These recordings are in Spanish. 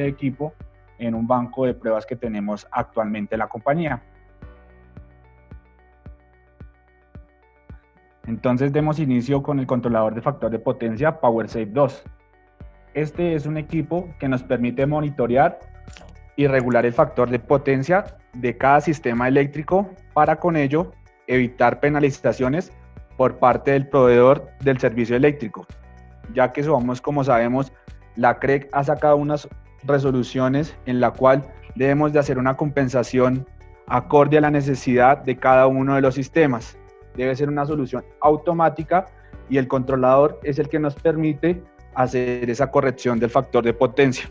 de equipo en un banco de pruebas que tenemos actualmente en la compañía. Entonces demos inicio con el controlador de factor de potencia PowerSafe 2. Este es un equipo que nos permite monitorear y regular el factor de potencia de cada sistema eléctrico para con ello evitar penalizaciones por parte del proveedor del servicio eléctrico, ya que somos, como sabemos, la CREC ha sacado unas resoluciones en la cual debemos de hacer una compensación acorde a la necesidad de cada uno de los sistemas. Debe ser una solución automática y el controlador es el que nos permite hacer esa corrección del factor de potencia.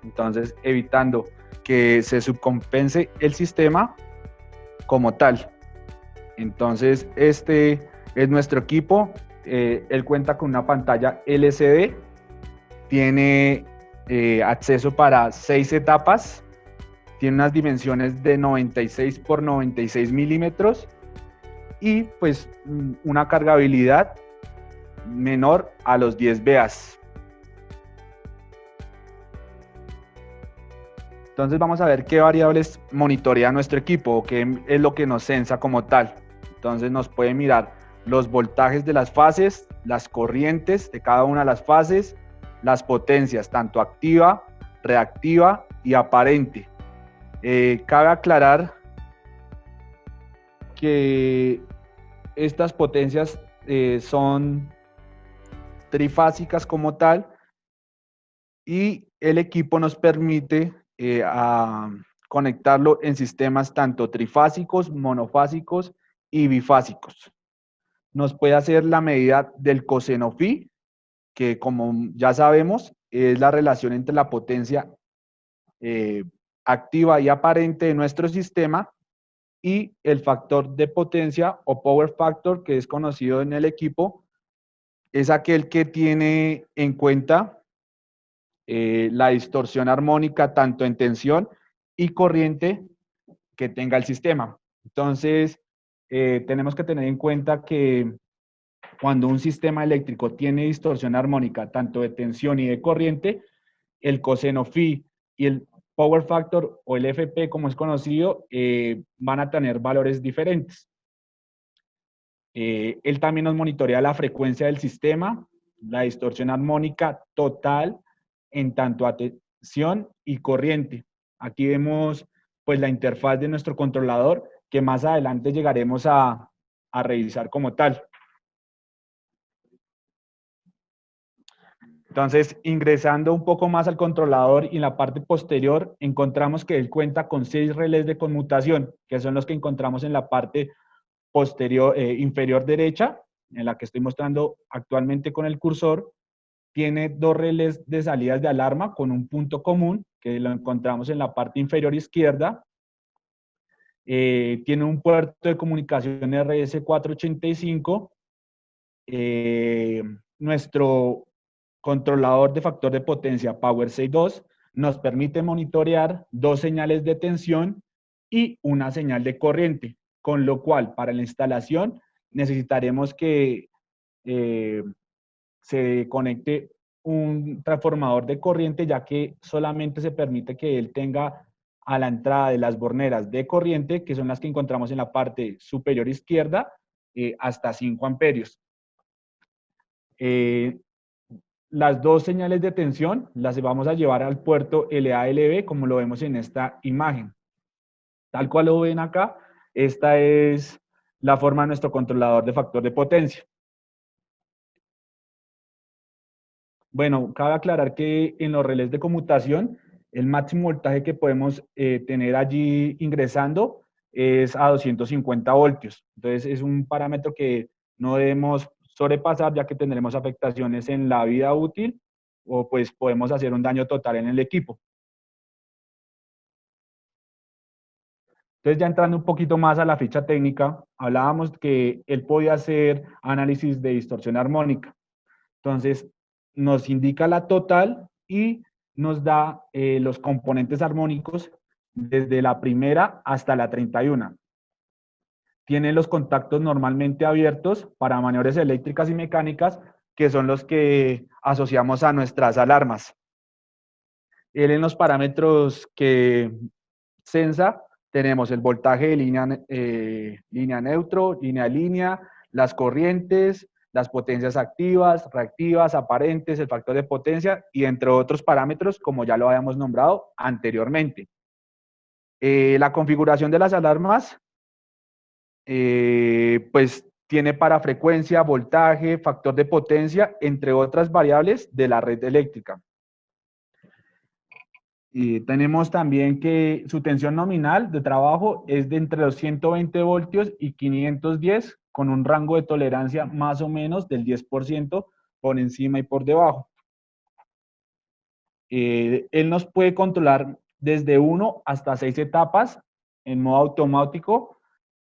Entonces, evitando que se subcompense el sistema como tal. Entonces, este es nuestro equipo. Él cuenta con una pantalla LCD, tiene acceso para 6 etapas, tiene unas dimensiones de 96 por 96 milímetros y pues una cargabilidad menor a los 10 VAs. Entonces vamos a ver qué variables monitorea nuestro equipo o qué es lo que nos sensa como tal. Entonces nos puede mirar los voltajes de las fases, las corrientes de cada una de las fases, las potencias, tanto activa, reactiva y aparente. Cabe aclarar que estas potencias son trifásicas como tal y el equipo nos permite conectarlo en sistemas tanto trifásicos, monofásicos y bifásicos. Nos puede hacer la medida del coseno phi, que como ya sabemos es la relación entre la potencia activa y aparente de nuestro sistema y el factor de potencia o power factor, que es conocido en el equipo, es aquel que tiene en cuenta la distorsión armónica tanto en tensión y corriente que tenga el sistema. Entonces, tenemos que tener en cuenta que cuando un sistema eléctrico tiene distorsión armónica tanto de tensión y de corriente, el coseno phi y el power factor o el FP, como es conocido, van a tener valores diferentes. Él también nos monitorea la frecuencia del sistema, la distorsión armónica total en tanto a tensión y corriente. Aquí vemos pues la interfaz de nuestro controlador que más adelante llegaremos a revisar como tal. Entonces, ingresando un poco más al controlador y en la parte posterior, encontramos que él cuenta con 6 relés de conmutación, que son los que encontramos en la parte posterior, inferior derecha, en la que estoy mostrando actualmente con el cursor. Tiene 2 relés de salidas de alarma con un punto común, que lo encontramos en la parte inferior izquierda. Tiene un puerto de comunicación RS485. Nuestro controlador de factor de potencia PowerSafe 2 nos permite monitorear 2 señales de tensión y una señal de corriente, con lo cual para la instalación necesitaremos que se conecte un transformador de corriente, ya que solamente se permite que él tenga a la entrada de las borneras de corriente, que son las que encontramos en la parte superior izquierda, hasta 5 amperios. Las 2 señales de tensión las vamos a llevar al puerto LA-LB, como lo vemos en esta imagen. Tal cual lo ven acá, esta es la forma de nuestro controlador de factor de potencia. Bueno, cabe aclarar que en los relés de conmutación, el máximo voltaje que podemos tener allí ingresando es a 250 voltios. Entonces, es un parámetro que no debemos sobrepasar, ya que tendremos afectaciones en la vida útil o pues podemos hacer un daño total en el equipo. Entonces, ya entrando un poquito más a la ficha técnica, hablábamos que él podía hacer análisis de distorsión armónica. Entonces, nos indica la total y nos da los componentes armónicos desde la primera hasta la 31. Tiene los contactos normalmente abiertos para maniobras eléctricas y mecánicas, que son los que asociamos a nuestras alarmas. En los parámetros que Sensa tenemos el voltaje de línea neutro, línea a línea, las corrientes, las potencias activas, reactivas, aparentes, el factor de potencia y entre otros parámetros como ya lo habíamos nombrado anteriormente. La configuración de las alarmas pues tiene para frecuencia, voltaje, factor de potencia, entre otras variables de la red eléctrica. Tenemos también que su tensión nominal de trabajo es de entre los 120 voltios y 510, con un rango de tolerancia más o menos del 10% por encima y por debajo. Él nos puede controlar desde 1 hasta 6 etapas en modo automático,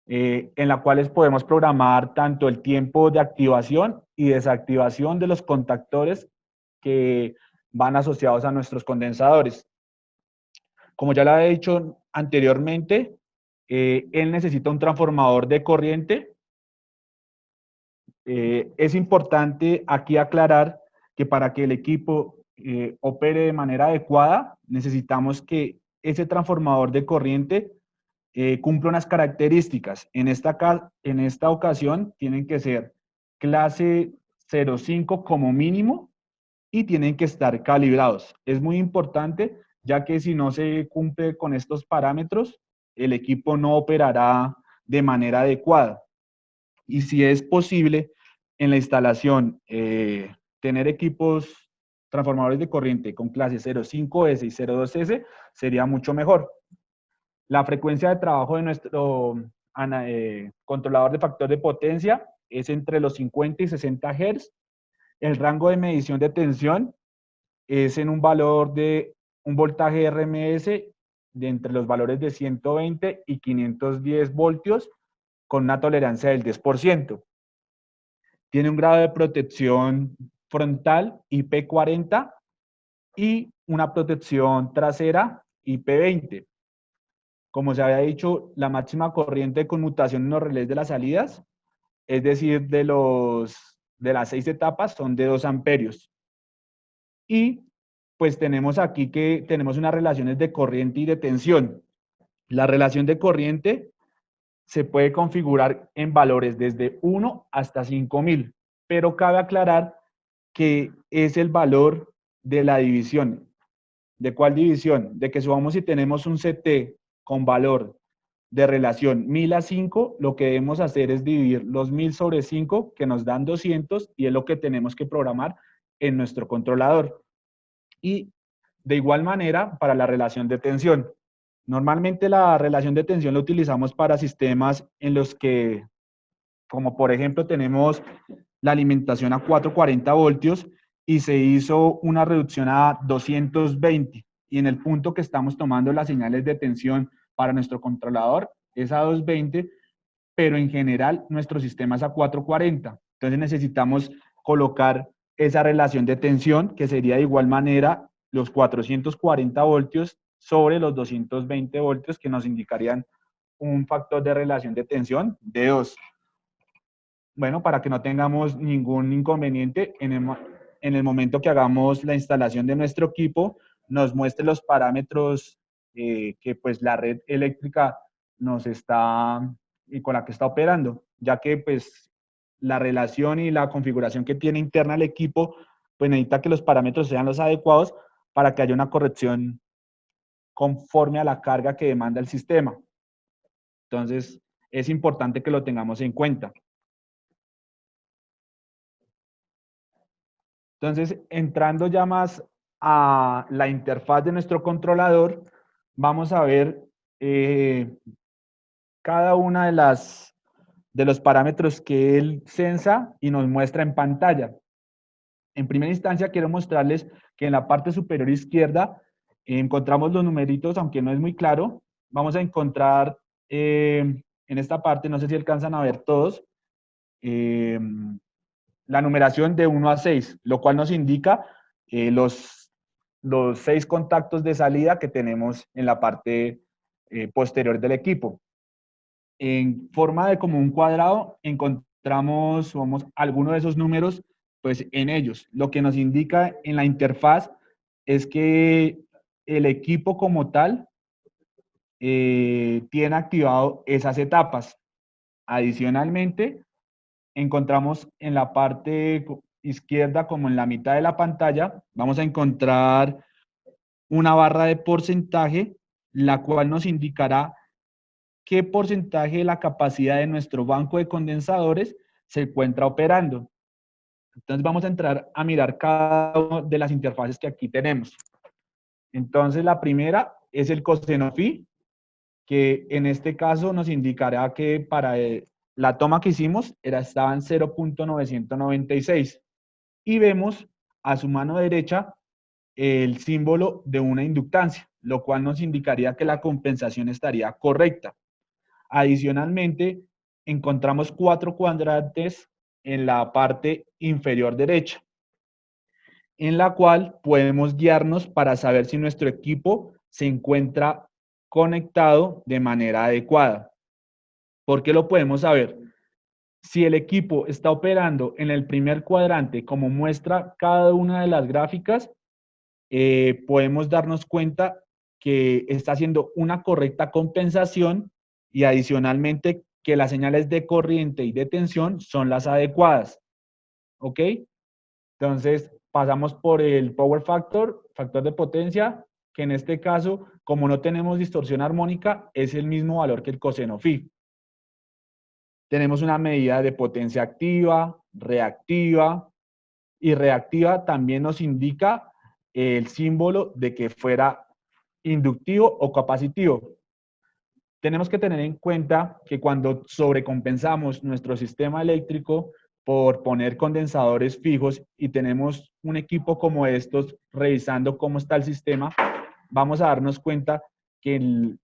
en las cuales podemos programar tanto el tiempo de activación y desactivación de los contactores que van asociados a nuestros condensadores. Como ya lo he dicho anteriormente, él necesita un transformador de corriente. Es importante aquí aclarar que para que el equipo opere de manera adecuada, necesitamos que ese transformador de corriente cumpla unas características. En esta ocasión tienen que ser clase 0,5 como mínimo y tienen que estar calibrados. Es muy importante, ya que si no se cumple con estos parámetros, el equipo no operará de manera adecuada. Y si es posible, en la instalación, tener equipos transformadores de corriente con clase 0,5S y 0,2S sería mucho mejor. La frecuencia de trabajo de nuestro controlador de factor de potencia es entre los 50 y 60 Hz. El rango de medición de tensión es en un valor de un voltaje RMS de entre los valores de 120 y 510 voltios con una tolerancia del 10%. Tiene un grado de protección frontal IP40 y una protección trasera IP20. Como se había dicho, la máxima corriente de conmutación en los relés de las salidas, es decir, de las 6 etapas, son de 2 amperios. Y pues tenemos aquí que tenemos unas relaciones de corriente y de tensión. La relación de corriente se puede configurar en valores desde 1 hasta 5000, pero cabe aclarar que es el valor de la división. ¿De cuál división? De que subamos si tenemos un CT con valor de relación 1000 a 5, lo que debemos hacer es dividir los 1000 sobre 5, que nos dan 200, y es lo que tenemos que programar en nuestro controlador. Y de igual manera, para la relación de tensión. Normalmente la relación de tensión la utilizamos para sistemas en los que, como por ejemplo, tenemos la alimentación a 440 voltios y se hizo una reducción a 220. Y en el punto que estamos tomando las señales de tensión para nuestro controlador es a 220, pero en general nuestro sistema es a 440. Entonces necesitamos colocar esa relación de tensión, que sería de igual manera los 440 voltios sobre los 220 voltios, que nos indicarían un factor de relación de tensión de 2. Bueno, para que no tengamos ningún inconveniente en el momento que hagamos la instalación de nuestro equipo, nos muestre los parámetros que pues la red eléctrica nos está y con la que está operando, ya que pues la relación y la configuración que tiene interna el equipo, pues necesita que los parámetros sean los adecuados para que haya una corrección conforme a la carga que demanda el sistema. Entonces, es importante que lo tengamos en cuenta. Entonces, entrando ya más a la interfaz de nuestro controlador, vamos a ver cada una de los parámetros que él sensa y nos muestra en pantalla. En primera instancia, quiero mostrarles que en la parte superior izquierda encontramos los numeritos, aunque no es muy claro. Vamos a encontrar en esta parte, no sé si alcanzan a ver todos, la numeración de 1 a 6, lo cual nos indica los 6 contactos de salida que tenemos en la parte posterior del equipo. En forma de como un cuadrado encontramos algunos de esos números pues en ellos. Lo que nos indica en la interfaz es que el equipo como tal tiene activado esas etapas. Adicionalmente, encontramos en la parte izquierda, como en la mitad de la pantalla, vamos a encontrar una barra de porcentaje, la cual nos indicará qué porcentaje de la capacidad de nuestro banco de condensadores se encuentra operando. Entonces vamos a entrar a mirar cada una de las interfaces que aquí tenemos. Entonces la primera es el coseno phi, que en este caso nos indicará que para la toma que hicimos estaba en 0.996. Y vemos a su mano derecha el símbolo de una inductancia, lo cual nos indicaría que la compensación estaría correcta. Adicionalmente, encontramos 4 cuadrantes en la parte inferior derecha, en la cual podemos guiarnos para saber si nuestro equipo se encuentra conectado de manera adecuada. ¿Por qué lo podemos saber? Si el equipo está operando en el primer cuadrante, como muestra cada una de las gráficas, podemos darnos cuenta que está haciendo una correcta compensación y adicionalmente que las señales de corriente y de tensión son las adecuadas. ¿Ok? Entonces, pasamos por el power factor, factor de potencia, que en este caso, como no tenemos distorsión armónica, es el mismo valor que el coseno phi. Tenemos una medida de potencia activa, reactiva, y reactiva también nos indica el símbolo de que fuera inductivo o capacitivo. Tenemos que tener en cuenta que cuando sobrecompensamos nuestro sistema eléctrico por poner condensadores fijos y tenemos un equipo como estos revisando cómo está el sistema, vamos a darnos cuenta que en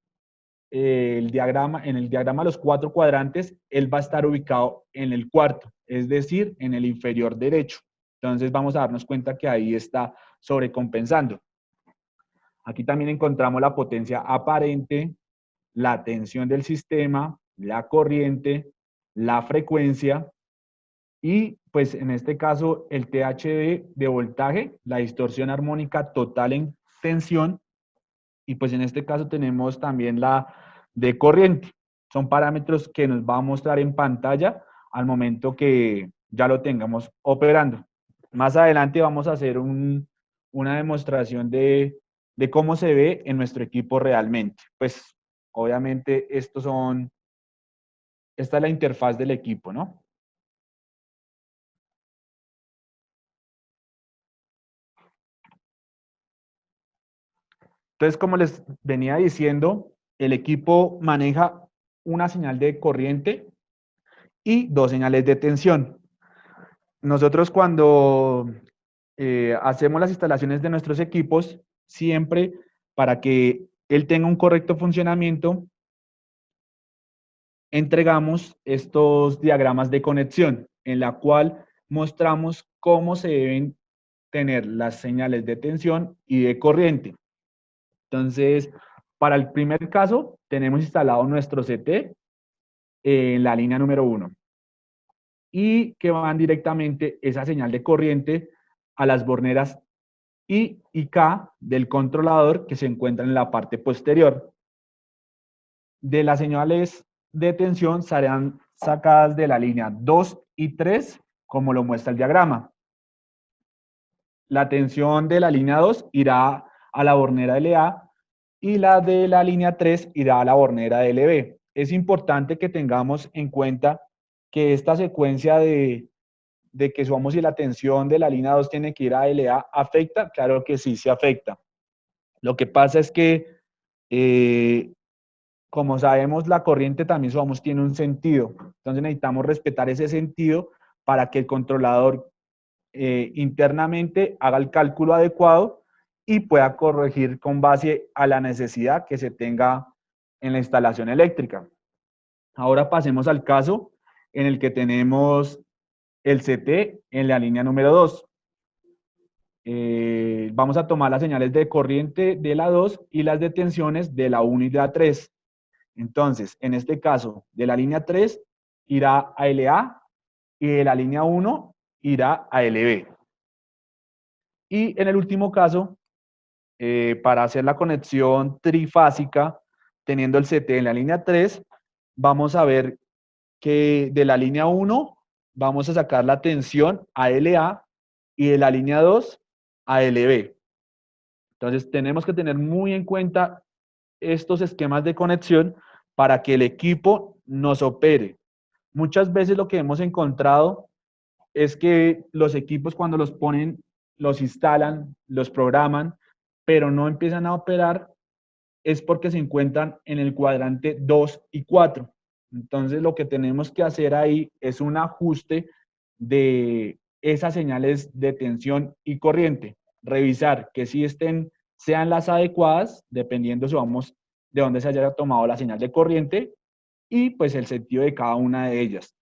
el diagrama de los 4 cuadrantes, él va a estar ubicado en el cuarto, es decir, en el inferior derecho. Entonces vamos a darnos cuenta que ahí está sobrecompensando. Aquí también encontramos la potencia aparente, la tensión del sistema, la corriente, la frecuencia y pues en este caso el THD de voltaje, la distorsión armónica total en tensión y pues en este caso tenemos también la de corriente. Son parámetros que nos va a mostrar en pantalla al momento que ya lo tengamos operando. Más adelante vamos a hacer una demostración de cómo se ve en nuestro equipo realmente. Pues obviamente esta es la interfaz del equipo, ¿no? Entonces, como les venía diciendo, el equipo maneja una señal de corriente y 2 señales de tensión. Nosotros cuando hacemos las instalaciones de nuestros equipos, siempre para que él tenga un correcto funcionamiento, entregamos estos diagramas de conexión, en la cual mostramos cómo se deben tener las señales de tensión y de corriente. Entonces, para el primer caso, tenemos instalado nuestro CT en la línea número 1 y que van directamente esa señal de corriente a las borneras I y K del controlador que se encuentran en la parte posterior. De las señales de tensión serán sacadas de la línea 2 y 3, como lo muestra el diagrama. La tensión de la línea 2 irá a la bornera LA y la de la línea 3 irá a la bornera LB. Es importante que tengamos en cuenta que esta secuencia de que somos y la tensión de la línea 2 tiene que ir a LA, ¿afecta? Claro que sí, se afecta. Lo que pasa es que, como sabemos, la corriente también, somos, tiene un sentido. Entonces necesitamos respetar ese sentido para que el controlador internamente haga el cálculo adecuado y pueda corregir con base a la necesidad que se tenga en la instalación eléctrica. Ahora pasemos al caso en el que tenemos el CT en la línea número 2. Vamos a tomar las señales de corriente de la 2 y las de tensiones de la 1 y de la 3. Entonces, en este caso, de la línea 3 irá a LA y de la línea 1 irá a LB. Y en el último caso, para hacer la conexión trifásica, teniendo el CT en la línea 3, vamos a ver que de la línea 1 vamos a sacar la tensión a LA y de la línea 2 a LB. Entonces tenemos que tener muy en cuenta estos esquemas de conexión para que el equipo nos opere. Muchas veces lo que hemos encontrado es que los equipos cuando los ponen, los instalan, los programan, pero no empiezan a operar, es porque se encuentran en el cuadrante 2 y 4. Entonces lo que tenemos que hacer ahí es un ajuste de esas señales de tensión y corriente. Revisar que sí sean las adecuadas, dependiendo si vamos de dónde se haya tomado la señal de corriente y pues el sentido de cada una de ellas.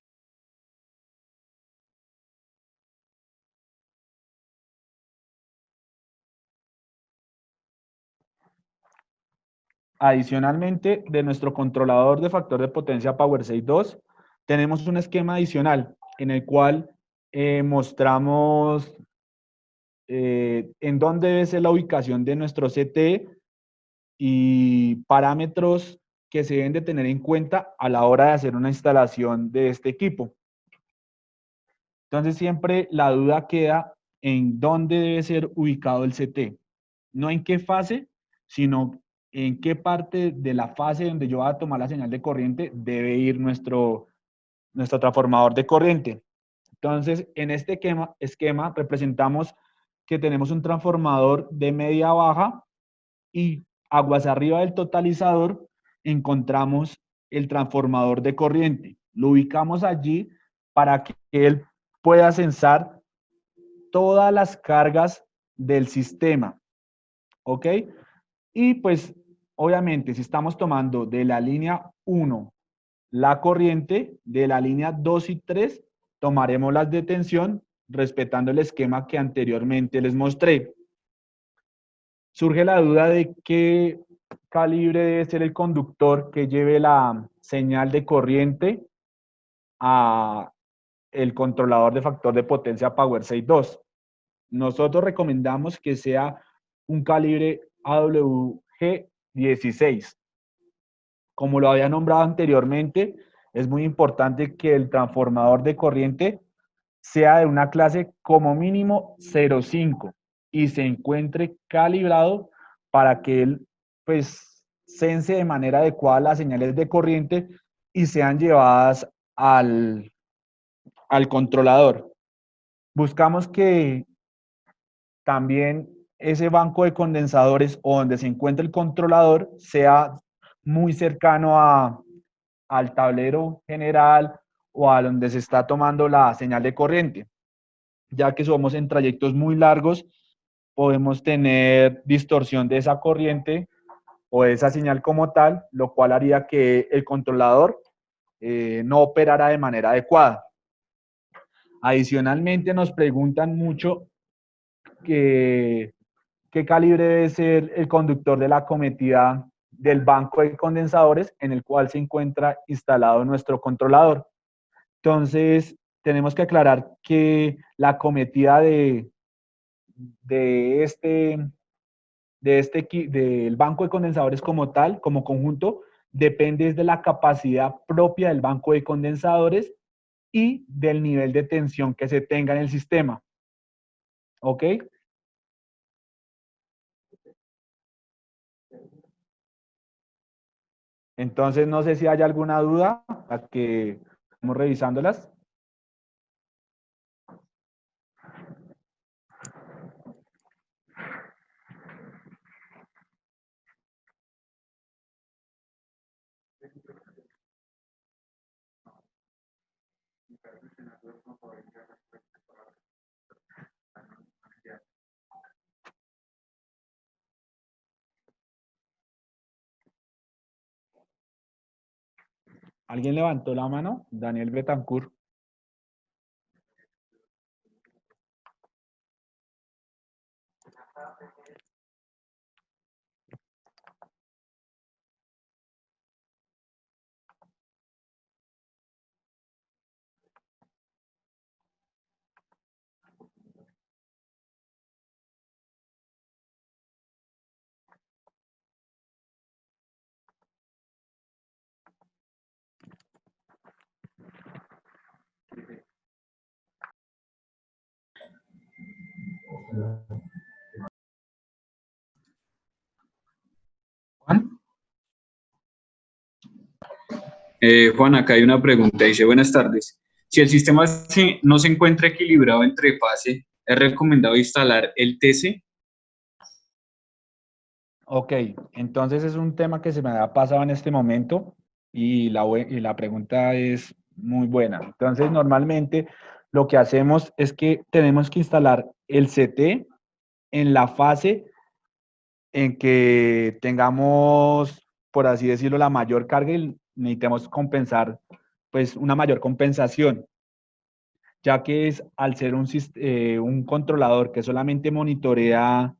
Adicionalmente, de nuestro controlador de factor de potencia PowerSafe 2, tenemos un esquema adicional en el cual mostramos en dónde debe ser la ubicación de nuestro CT y parámetros que se deben de tener en cuenta a la hora de hacer una instalación de este equipo. Entonces siempre la duda queda en dónde debe ser ubicado el CT. No en qué fase, sino en qué parte de la fase donde yo voy a tomar la señal de corriente debe ir nuestro transformador de corriente. Entonces, en este esquema representamos que tenemos un transformador de media baja y aguas arriba del totalizador encontramos el transformador de corriente. Lo ubicamos allí para que él pueda censar todas las cargas del sistema. ¿Ok? Y pues, obviamente, si estamos tomando de la línea 1 la corriente, de la línea 2 y 3 tomaremos las de tensión respetando el esquema que anteriormente les mostré. Surge la duda de qué calibre debe ser el conductor que lleve la señal de corriente a el controlador de factor de potencia PowerSafe 2. Nosotros recomendamos que sea un calibre AWG16. Como lo había nombrado anteriormente, es muy importante que el transformador de corriente sea de una clase como mínimo 0,5 y se encuentre calibrado para que él pues sense de manera adecuada las señales de corriente y sean llevadas al controlador. Buscamos que también ese banco de condensadores o donde se encuentra el controlador sea muy cercano al tablero general o a donde se está tomando la señal de corriente, ya que somos en trayectos muy largos, podemos tener distorsión de esa corriente o de esa señal como tal, lo cual haría que el controlador no operara de manera adecuada. Adicionalmente nos preguntan mucho que qué calibre debe ser el conductor de la acometida del banco de condensadores en el cual se encuentra instalado nuestro controlador. Entonces, tenemos que aclarar que la acometida de del banco de condensadores como tal, como conjunto, depende de la capacidad propia del banco de condensadores y del nivel de tensión que se tenga en el sistema. ¿Ok? Entonces, no sé si hay alguna duda a que estamos revisándolas. ¿Alguien levantó la mano? Daniel Betancourt. Juan. Juan, acá hay una pregunta. Dice, buenas tardes. Si el sistema no se encuentra equilibrado entre fase, ¿es recomendado instalar el TC? Ok, entonces es un tema que se me ha pasado en este momento y la pregunta es muy buena. Entonces, normalmente lo que hacemos es que tenemos que instalar el CT en la fase en que tengamos, por así decirlo, la mayor carga y necesitemos compensar, pues una mayor compensación, ya que es al ser un controlador que solamente monitorea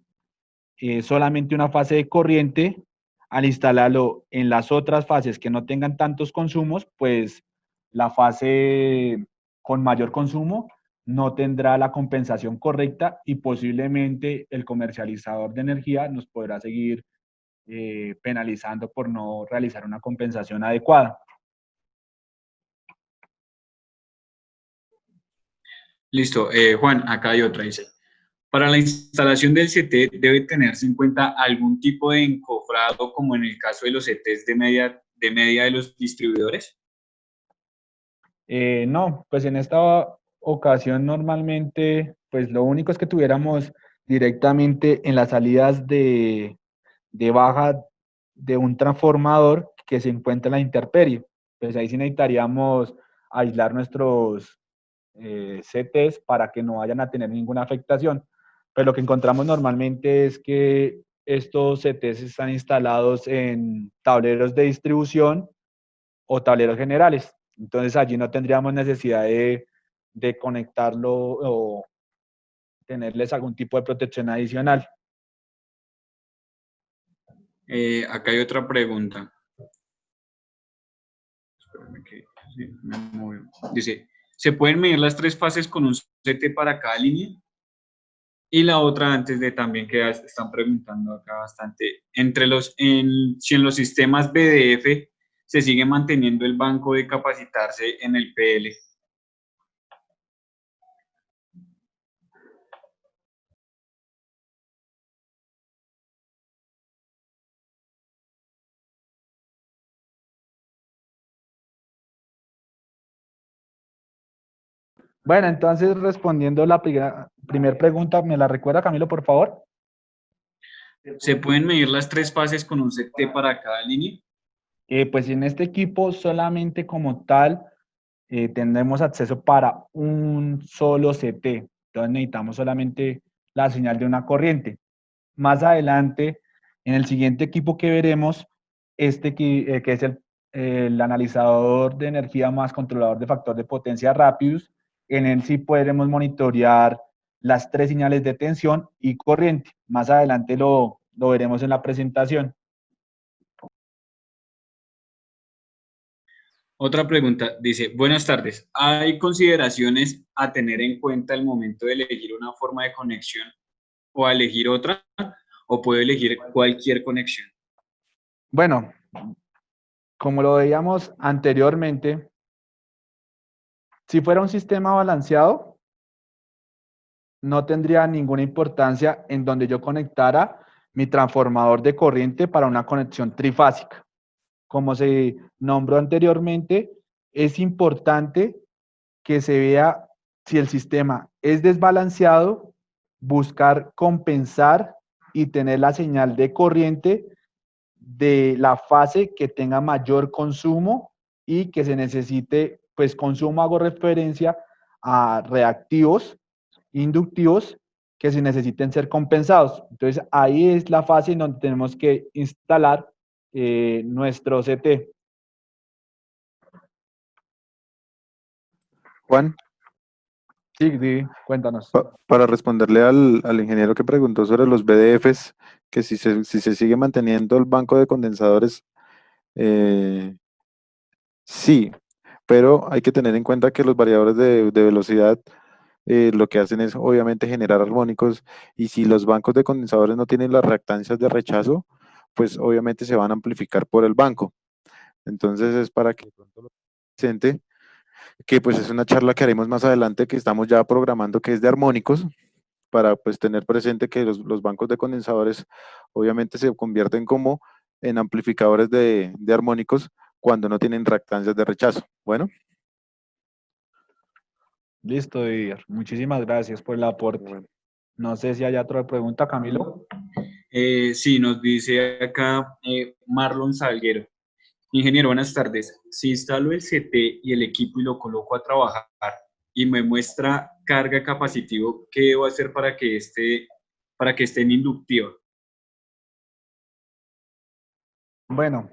solamente una fase de corriente, al instalarlo en las otras fases que no tengan tantos consumos, pues la fase con mayor consumo no tendrá la compensación correcta y posiblemente el comercializador de energía nos podrá seguir penalizando por no realizar una compensación adecuada. Listo. Juan, acá hay otra. Dice, para la instalación del CT debe tenerse en cuenta algún tipo de encofrado, como en el caso de los CTs de media de los distribuidores. No, pues en esta ocasión normalmente, pues lo único es que tuviéramos directamente en las salidas de baja de un transformador que se encuentra en la intemperie. Pues ahí sí necesitaríamos aislar nuestros CTs para que no vayan a tener ninguna afectación. Pero lo que encontramos normalmente es que estos CTs están instalados en tableros de distribución o tableros generales. Entonces allí no tendríamos necesidad de conectarlo o tenerles algún tipo de protección adicional. Acá hay otra pregunta. Sí, dice, ¿se pueden medir las tres fases con un CT para cada línea? Y la otra, antes de también que están preguntando acá bastante, si en los sistemas BDF se sigue manteniendo el banco de capacitarse en el PL. Bueno, entonces respondiendo la primera pregunta, ¿me la recuerda, Camilo, por favor? ¿Se pueden medir las tres fases con un CT para cada línea? Pues en este equipo solamente como tal tendremos acceso para un solo CT. Entonces necesitamos solamente la señal de una corriente. Más adelante, en el siguiente equipo que veremos, que es el analizador de energía más controlador de factor de potencia Rapius, en él sí podremos monitorear las tres señales de tensión y corriente. Más adelante lo veremos en la presentación. Otra pregunta, dice, buenas tardes. ¿Hay consideraciones a tener en cuenta al momento de elegir una forma de conexión o a elegir otra? ¿O puedo elegir cualquier conexión? Bueno, como lo veíamos anteriormente, si fuera un sistema balanceado, no tendría ninguna importancia en donde yo conectara mi transformador de corriente para una conexión trifásica. Como se nombró anteriormente, es importante que se vea si el sistema es desbalanceado, buscar compensar y tener la señal de corriente de la fase que tenga mayor consumo y que se necesite, pues consumo, hago referencia a reactivos, inductivos, que se necesiten ser compensados. Entonces ahí es la fase en donde tenemos que instalar nuestro CT. Juan, Sí, cuéntanos. para responderle al ingeniero que preguntó sobre los BDFs, que si se sigue manteniendo el banco de condensadores, eh, sí, pero hay que tener en cuenta que los variadores de velocidad lo que hacen es obviamente generar armónicos, y si los bancos de condensadores no tienen las reactancias de rechazo, pues obviamente se van a amplificar por el banco. Entonces es para que de pronto lo presente, que pues es una charla que haremos más adelante, que estamos ya programando, que es de armónicos, para pues tener presente que los bancos de condensadores obviamente se convierten como en amplificadores de armónicos cuando no tienen reactancias de rechazo. Bueno. Listo, Didier. Muchísimas gracias por el aporte. Bueno. No sé si hay otra pregunta, Camilo. Sí, nos dice acá Marlon Salguero. Ingeniero, buenas tardes. Si instalo el CT y el equipo y lo coloco a trabajar y me muestra carga capacitivo, ¿qué debo hacer para que esté en inductiva? Bueno.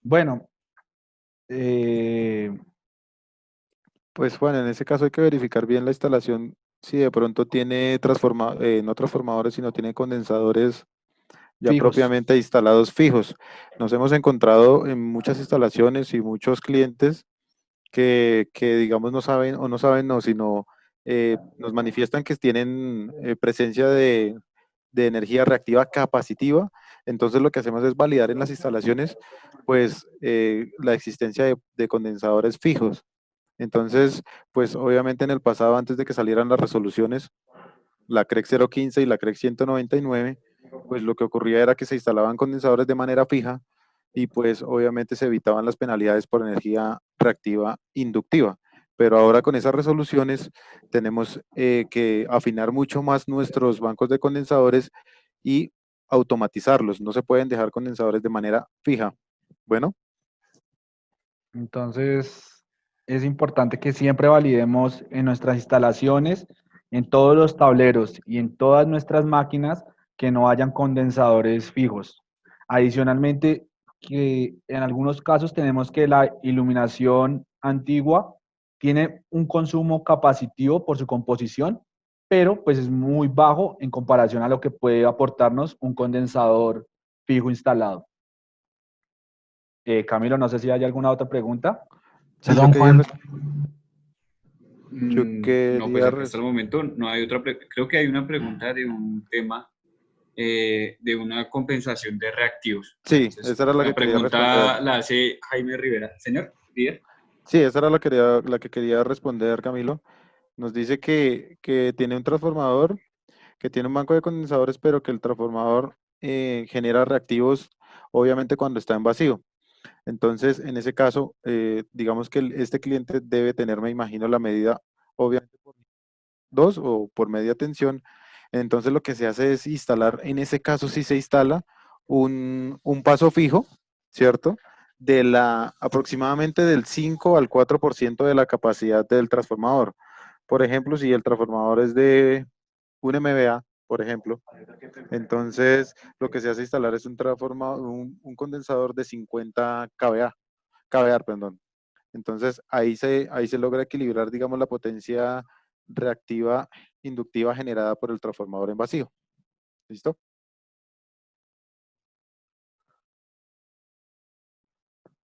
Bueno. Pues Juan, en ese caso hay que verificar bien la instalación, si de pronto tiene no transformadores, sino tiene condensadores ya Fijos. propiamente instalados fijos. Nos hemos encontrado en muchas instalaciones y muchos clientes que digamos no saben, no, sino nos manifiestan que tienen presencia de energía reactiva capacitiva. Entonces lo que hacemos es validar en las instalaciones pues la existencia de condensadores fijos. Entonces, pues obviamente en el pasado, antes de que salieran las resoluciones, la CREC 015 y la CREC 199, pues lo que ocurría era que se instalaban condensadores de manera fija y pues obviamente se evitaban las penalidades por energía reactiva inductiva. Pero ahora con esas resoluciones tenemos que afinar mucho más nuestros bancos de condensadores y automatizarlos. No se pueden dejar condensadores de manera fija. Bueno. Entonces, es importante que siempre validemos en nuestras instalaciones, en todos los tableros y en todas nuestras máquinas que no hayan condensadores fijos. Adicionalmente, que en algunos casos tenemos que la iluminación antigua tiene un consumo capacitivo por su composición, pero pues es muy bajo en comparación a lo que puede aportarnos un condensador fijo instalado. Camilo, no sé si hay alguna otra pregunta. Sí, Perdón, Juan. No, pues hasta el momento no hay otra. Creo que hay una pregunta de un tema de una compensación de reactivos. Sí, Entonces, esa era la que quería responder. La pregunta la hace Jaime Rivera. Señor, ¿bien? Sí, esa era la que quería responder, Camilo. Nos dice que tiene un transformador, que tiene un banco de condensadores, pero que el transformador genera reactivos, obviamente, cuando está en vacío. Entonces, en ese caso, digamos que este cliente debe tener, me imagino, la medida, obviamente, por 2 o por media tensión. Entonces, lo que se hace es instalar, en ese caso, sí se instala un paso fijo, ¿cierto? Aproximadamente del 5 al 4% de la capacidad del transformador. Por ejemplo, si el transformador es de un MVA, por ejemplo, entonces lo que se hace instalar es un condensador de 50 kVA, perdón. Entonces ahí se logra equilibrar, digamos, la potencia reactiva inductiva generada por el transformador en vacío. ¿Listo?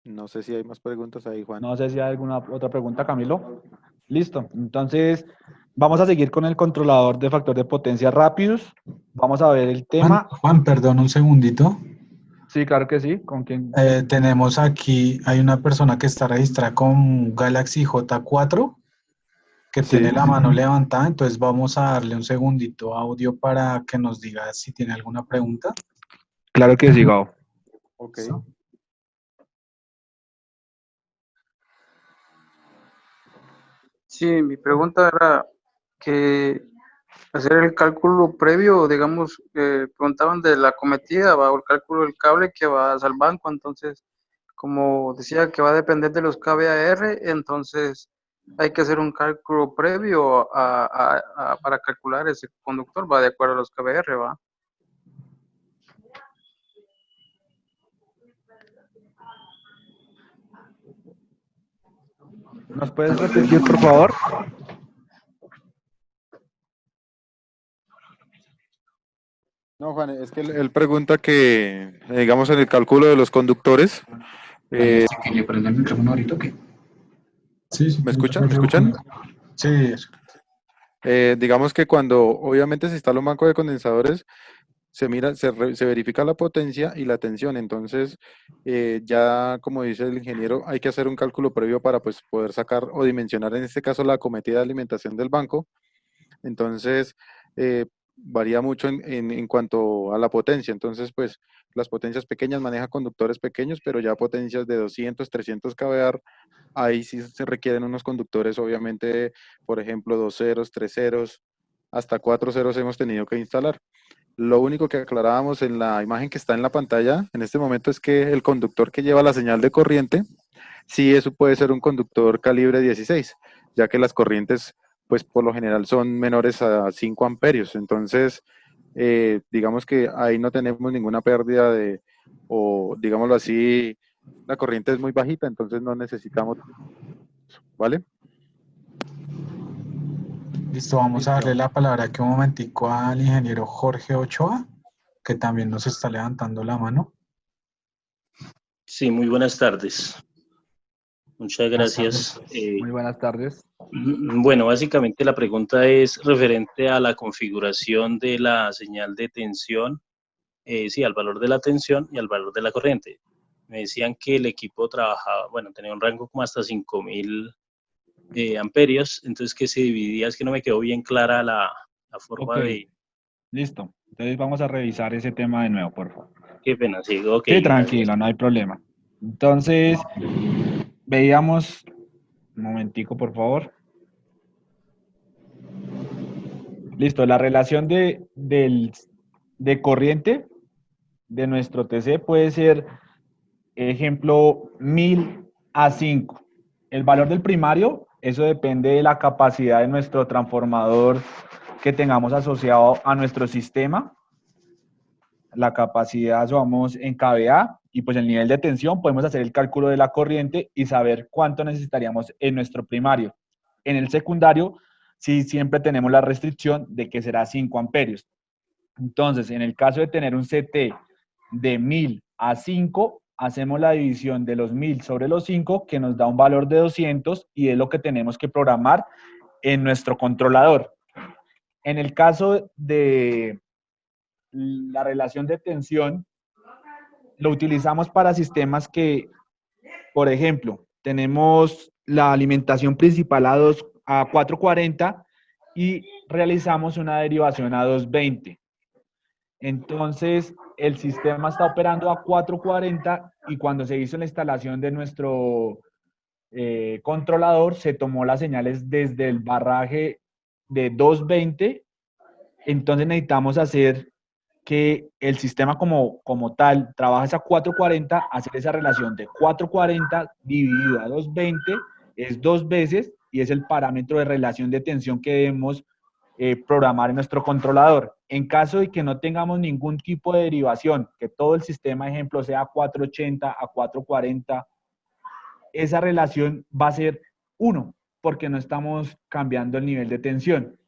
No sé si hay más preguntas ahí, Juan. No sé si hay alguna otra pregunta, Camilo. Listo. Entonces, vamos a seguir con el controlador de factor de potencia rápidos. Vamos a ver el tema. Juan, perdón un segundito. Sí, claro que sí. ¿Con quién? Tenemos aquí, hay una persona que está registrada con Galaxy J4, que Sí. tiene la mano levantada, entonces vamos a darle un segundito audio para que nos diga si tiene alguna pregunta. Claro que sí, Gao. Ok. Sí, mi pregunta era que hacer el cálculo previo, digamos, preguntaban de la cometida, o el cálculo del cable que vas al banco, entonces, como decía que va a depender de los kVAR, entonces hay que hacer un cálculo previo para calcular ese conductor, va de acuerdo a los kVAR, ¿va? ¿Nos puedes repetir, por favor? No, Juan, es que él pregunta que, digamos, en el cálculo de los conductores. Que le prenda el micrófono ahorita, ¿o qué? Sí, ¿Me escuchan? ¿Me escuchan? Sí, Digamos que cuando obviamente se instala un banco de condensadores, se mira, se verifica la potencia y la tensión. Entonces, ya como dice el ingeniero, hay que hacer un cálculo previo para pues, poder sacar o dimensionar en este caso la acometida de alimentación del banco. Entonces, varía mucho en cuanto a la potencia. Entonces, pues las potencias pequeñas maneja conductores pequeños, pero ya potencias de 200, 300 kVAR, ahí sí se requieren unos conductores, obviamente, por ejemplo, dos ceros, tres ceros, hasta cuatro ceros hemos tenido que instalar. Lo único que aclarábamos en la imagen que está en la pantalla en este momento es que el conductor que lleva la señal de corriente, sí, eso puede ser un conductor calibre 16, ya que las corrientes, pues por lo general son menores a 5 amperios. Entonces, digamos que ahí no tenemos ninguna pérdida de, o digámoslo así, la corriente es muy bajita, entonces no necesitamos, ¿vale? listo, vamos a Listo. darle la palabra aquí un momentico al ingeniero Jorge Ochoa, que también nos está levantando la mano. Sí, muy buenas tardes. Muchas Buenas gracias. tardes. Muy buenas tardes. Bueno, básicamente la pregunta es referente a la configuración de la señal de tensión, sí, al valor de la tensión y al valor de la corriente. Me decían que el equipo trabajaba, bueno, tenía un rango como hasta 5000 amperios, entonces que se dividía, es que no me quedó bien clara la Ok, forma de, listo. Entonces vamos a revisar ese tema de nuevo, por favor. qué pena, sí, ok, Sí, gracias. tranquilo, no hay problema. Entonces, veíamos, un momentico, por favor. Listo, la relación de corriente de nuestro TC puede ser, ejemplo, 1000 a 5. El valor del primario, eso depende de la capacidad de nuestro transformador que tengamos asociado a nuestro sistema. La capacidad vamos en kVA y pues el nivel de tensión, podemos hacer el cálculo de la corriente y saber cuánto necesitaríamos en nuestro primario. En el secundario, sí siempre tenemos la restricción de que será 5 amperios. Entonces, en el caso de tener un CT de 1000 a 5, hacemos la división de los 1000 sobre los 5, que nos da un valor de 200 y es lo que tenemos que programar en nuestro controlador. En el caso de la relación de tensión, lo utilizamos para sistemas que, por ejemplo, tenemos la alimentación principal a 440 y realizamos una derivación a 220. Entonces, el sistema está operando a 440 y cuando se hizo la instalación de nuestro controlador, se tomó las señales desde el barraje de 220. Entonces necesitamos hacer que el sistema como tal trabaje a 440, hacer esa relación de 440 dividido a 220 es 2 veces y es el parámetro de relación de tensión que debemos programar en nuestro controlador. En caso de que no tengamos ningún tipo de derivación, que todo el sistema, ejemplo, sea 480 a 440, esa relación va a ser 1, porque no estamos cambiando el nivel de tensión.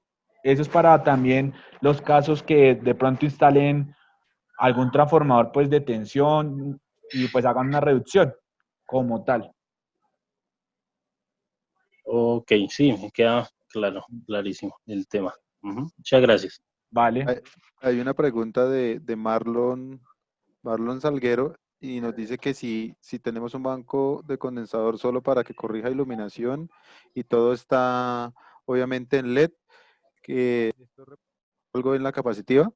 Eso es para también los casos que de pronto instalen algún transformador pues de tensión y pues hagan una reducción como tal. Ok, sí, me queda claro, clarísimo el tema. Muchas gracias. Vale. Hay, hay una pregunta de Marlon Salguero y nos dice que si tenemos un banco de condensador solo para que corrija iluminación y todo está obviamente en LED, que esto algo en la capacitiva,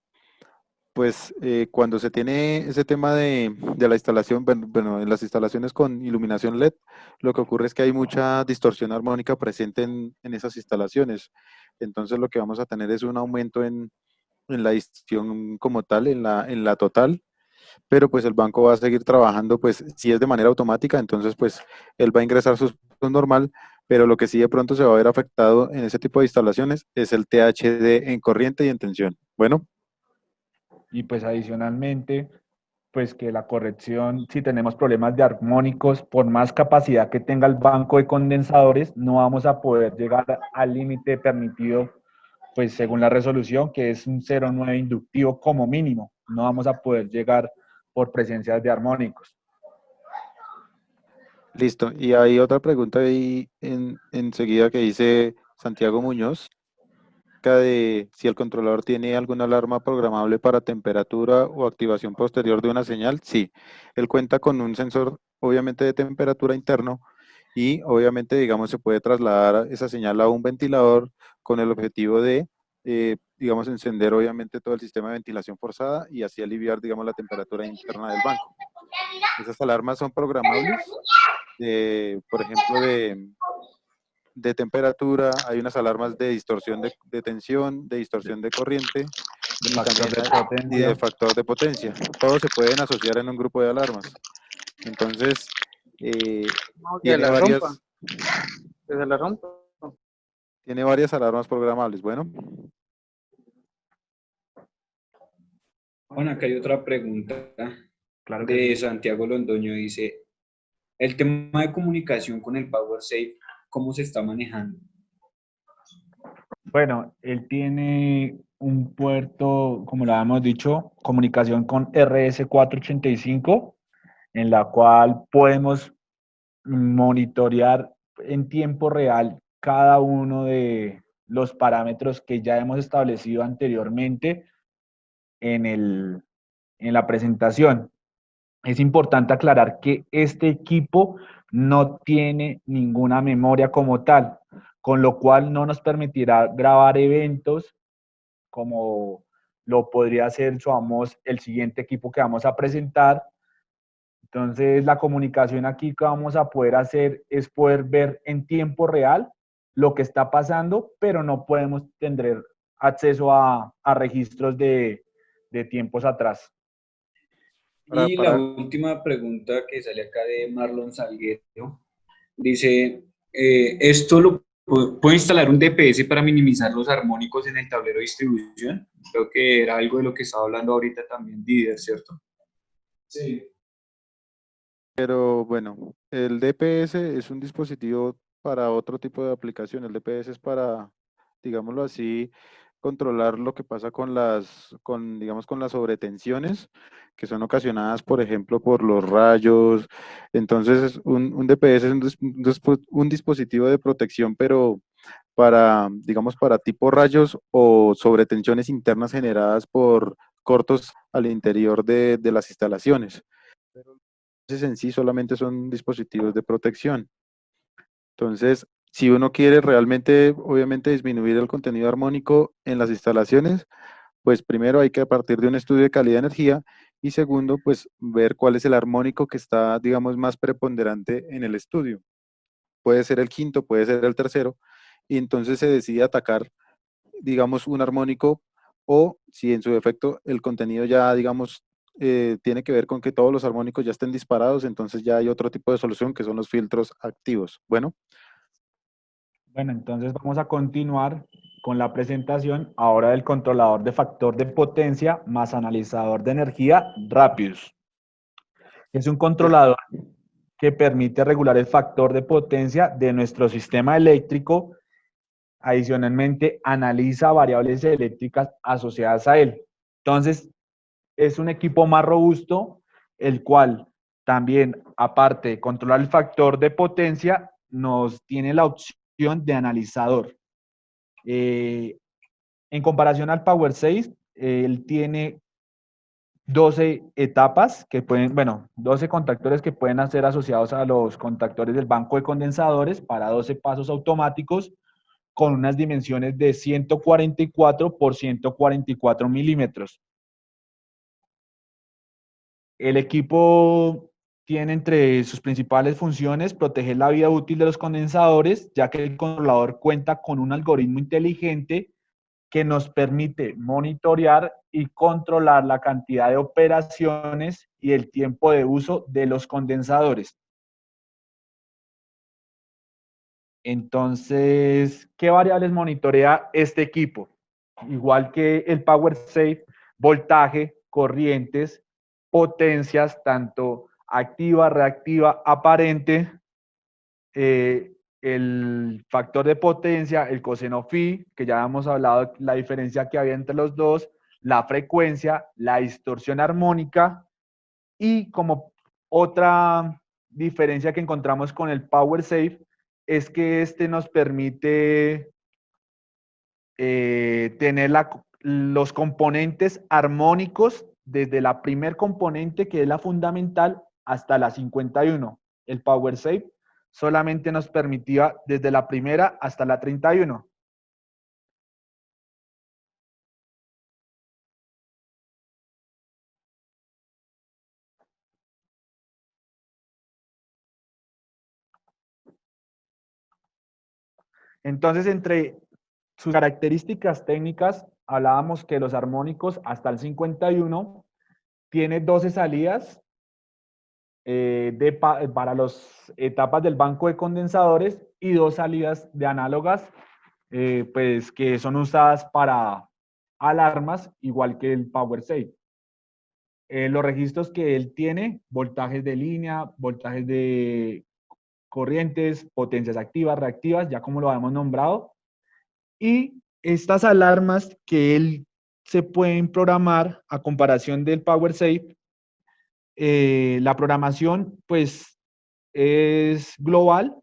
pues cuando se tiene ese tema de la instalación, bueno, en las instalaciones con iluminación LED, lo que ocurre es que hay mucha distorsión armónica presente en esas instalaciones. Entonces lo que vamos a tener es un aumento en la distorsión como tal, en la total, pero pues el banco va a seguir trabajando, pues si es de manera automática, entonces pues él va a ingresar sus datos normal, pero lo que sí de pronto se va a ver afectado en ese tipo de instalaciones es el THD en corriente y en tensión. Bueno, Y pues adicionalmente, pues que la corrección, si tenemos problemas de armónicos, por más capacidad que tenga el banco de condensadores, no vamos a poder llegar al límite permitido, pues según la resolución, que es un 0,9 inductivo como mínimo. No vamos a poder llegar por presencia de armónicos. listo. Y hay otra pregunta ahí enseguida que dice, Santiago Muñoz, acerca de si el controlador tiene alguna alarma programable para temperatura o activación posterior de una señal. Sí, él cuenta con un sensor, obviamente, de temperatura interno y obviamente, digamos, se puede trasladar esa señal a un ventilador con el objetivo de, digamos, encender obviamente todo el sistema de ventilación forzada y así aliviar, digamos, la temperatura interna del banco. Esas alarmas son programables, por ejemplo, de temperatura, hay unas alarmas de distorsión de tensión, de distorsión de corriente de y factor también de y de potencia. factor de potencia. Todos se pueden asociar en un grupo de alarmas. Entonces, No, que tiene la rompa, varias, que se la rompa. tiene varias alarmas programables. Bueno, Bueno, acá hay otra pregunta Claro que de sí. Santiago Londoño. Dice, el tema de comunicación con el PowerSafe, ¿cómo se está manejando? Bueno, él tiene un puerto, como lo habíamos dicho, comunicación con RS485, en la cual podemos monitorear en tiempo real cada uno de los parámetros que ya hemos establecido anteriormente en en la presentación. Es importante aclarar que este equipo no tiene ninguna memoria como tal, con lo cual no nos permitirá grabar eventos como lo podría ser el siguiente equipo que vamos a presentar. Entonces, la comunicación aquí que vamos a poder hacer es poder ver en tiempo real lo que está pasando, pero no podemos tener acceso a registros de tiempos atrás. para, Y la para, última pregunta que sale acá de Marlon Salguero, dice, ¿esto lo puede instalar un DPS para minimizar los armónicos en el tablero de distribución? Creo que era algo de lo que estaba hablando ahorita también Didier, ¿cierto? Sí. pero bueno, el DPS es un dispositivo para otro tipo de aplicación. El DPS es para, digámoslo así, controlar lo que pasa digamos, con las sobretensiones que son ocasionadas, por ejemplo, por los rayos. Entonces, un DPS es un dispositivo de protección, pero para, digamos, para tipo rayos o sobretensiones internas generadas por cortos al interior de las instalaciones. Pero en sí solamente son dispositivos de protección. Entonces, si uno quiere realmente, obviamente, disminuir el contenido armónico en las instalaciones, pues primero hay que partir de un estudio de calidad de energía y segundo, pues ver cuál es el armónico que está, digamos, más preponderante en el estudio. Puede ser el quinto, puede ser el tercero, y entonces se decide atacar, digamos, un armónico o si en su defecto el contenido ya, digamos, tiene que ver con que todos los armónicos ya estén disparados, entonces ya hay otro tipo de solución que son los filtros activos. Bueno, Bueno, entonces vamos a continuar con la presentación ahora del controlador de factor de potencia más analizador de energía Rapius. Es un es- controlador que permite regular el factor de potencia de nuestro sistema eléctrico. Adicionalmente, analiza variables eléctricas asociadas a él. Entonces, es un equipo más robusto, el cual también, aparte de controlar el factor de potencia, nos tiene la opción de analizador. Eh, en comparación al Power 6, él tiene 12 etapas que pueden, bueno, 12 contactores que pueden ser asociados a los contactores del banco de condensadores para 12 pasos automáticos con unas dimensiones de 144 por 144 milímetros. El equipo tiene entre sus principales funciones proteger la vida útil de los condensadores, ya que el controlador cuenta con un algoritmo inteligente que nos permite monitorear y controlar la cantidad de operaciones y el tiempo de uso de los condensadores. Entonces, ¿qué variables monitorea este equipo? Igual que el PowerSafe, voltaje, corrientes, potencias, tanto activa, reactiva, aparente, el factor de potencia, el coseno phi, que ya hemos hablado la diferencia que había entre los dos, la frecuencia, la distorsión armónica y como otra diferencia que encontramos con el PowerSafe es que este nos permite tener los componentes armónicos desde la primer componente, que es la fundamental, hasta la 51. El Power Save solamente nos permitía desde la primera hasta la 31. Entonces, entre sus características técnicas, hablábamos que los armónicos hasta el 51 tiene 12 salidas para las etapas del banco de condensadores y 2 salidas de análogas, pues que son usadas para alarmas, igual que el Power Save. Los registros que él tiene, voltajes de línea, voltajes de corrientes, potencias activas, reactivas, ya como lo habíamos nombrado. Y estas alarmas que él se pueden programar a comparación del Power Save, la programación pues es global,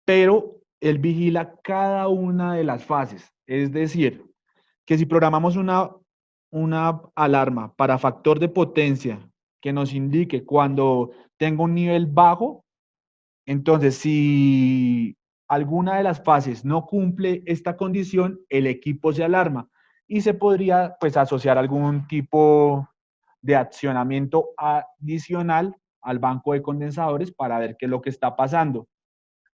pero él vigila cada una de las fases. Es decir, que si programamos una alarma para factor de potencia que nos indique cuando tengo un nivel bajo, entonces si alguna de las fases no cumple esta condición, el equipo se alarma y se podría pues asociar algún tipo de accionamiento adicional al banco de condensadores para ver qué es lo que está pasando,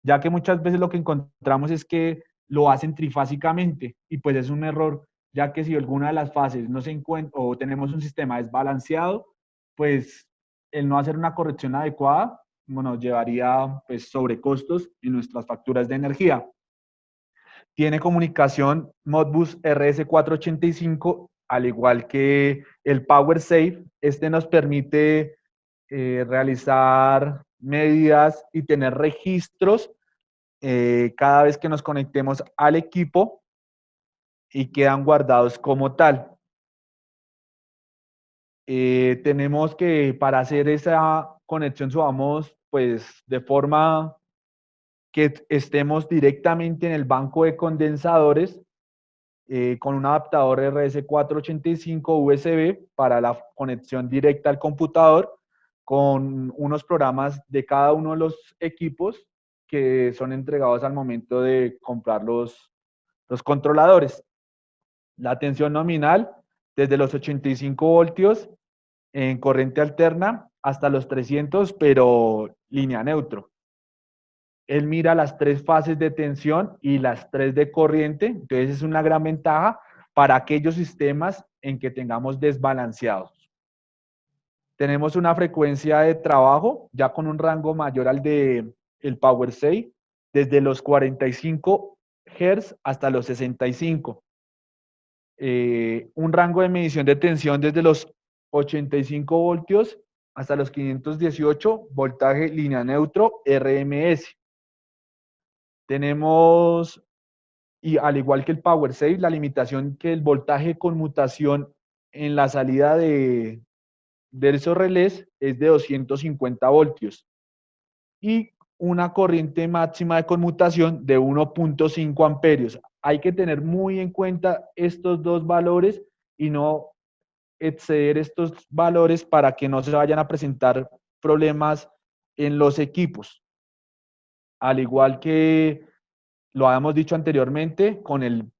ya que muchas veces lo que encontramos es que lo hacen trifásicamente y pues es un error, ya que si alguna de las fases no se encuentra o tenemos un sistema desbalanceado, pues el no hacer una corrección adecuada, bueno, llevaría pues sobrecostos en nuestras facturas de energía. Tiene comunicación Modbus RS485, al igual que el Power Save. Este nos permite realizar medidas y tener registros cada vez que nos conectemos al equipo y quedan guardados como tal. Tenemos que para hacer esa conexión subamos pues de forma que estemos directamente en el banco de condensadores con un adaptador RS485 USB para la conexión directa al computador, con unos programas de cada uno de los equipos que son entregados al momento de comprar los controladores. La tensión nominal desde los 85 voltios en corriente alterna hasta los 300, pero línea neutro. Él mira las 3 fases de tensión y las 3 de corriente, entonces es una gran ventaja para aquellos sistemas en que tengamos desbalanceados. Tenemos una frecuencia de trabajo ya con un rango mayor al de el Power Save, desde los 45 Hz hasta los 65. Un rango de medición de tensión desde los 85 voltios hasta los 518, voltaje línea neutro, RMS. Tenemos, y al igual que el Power Save, la limitación que el voltaje de conmutación en la salida de esos relés es de 250 voltios y una corriente máxima de conmutación de 1.5 amperios. Hay que tener muy en cuenta estos dos valores y no exceder estos valores para que no se vayan a presentar problemas en los equipos. Al igual que lo habíamos dicho anteriormente, con el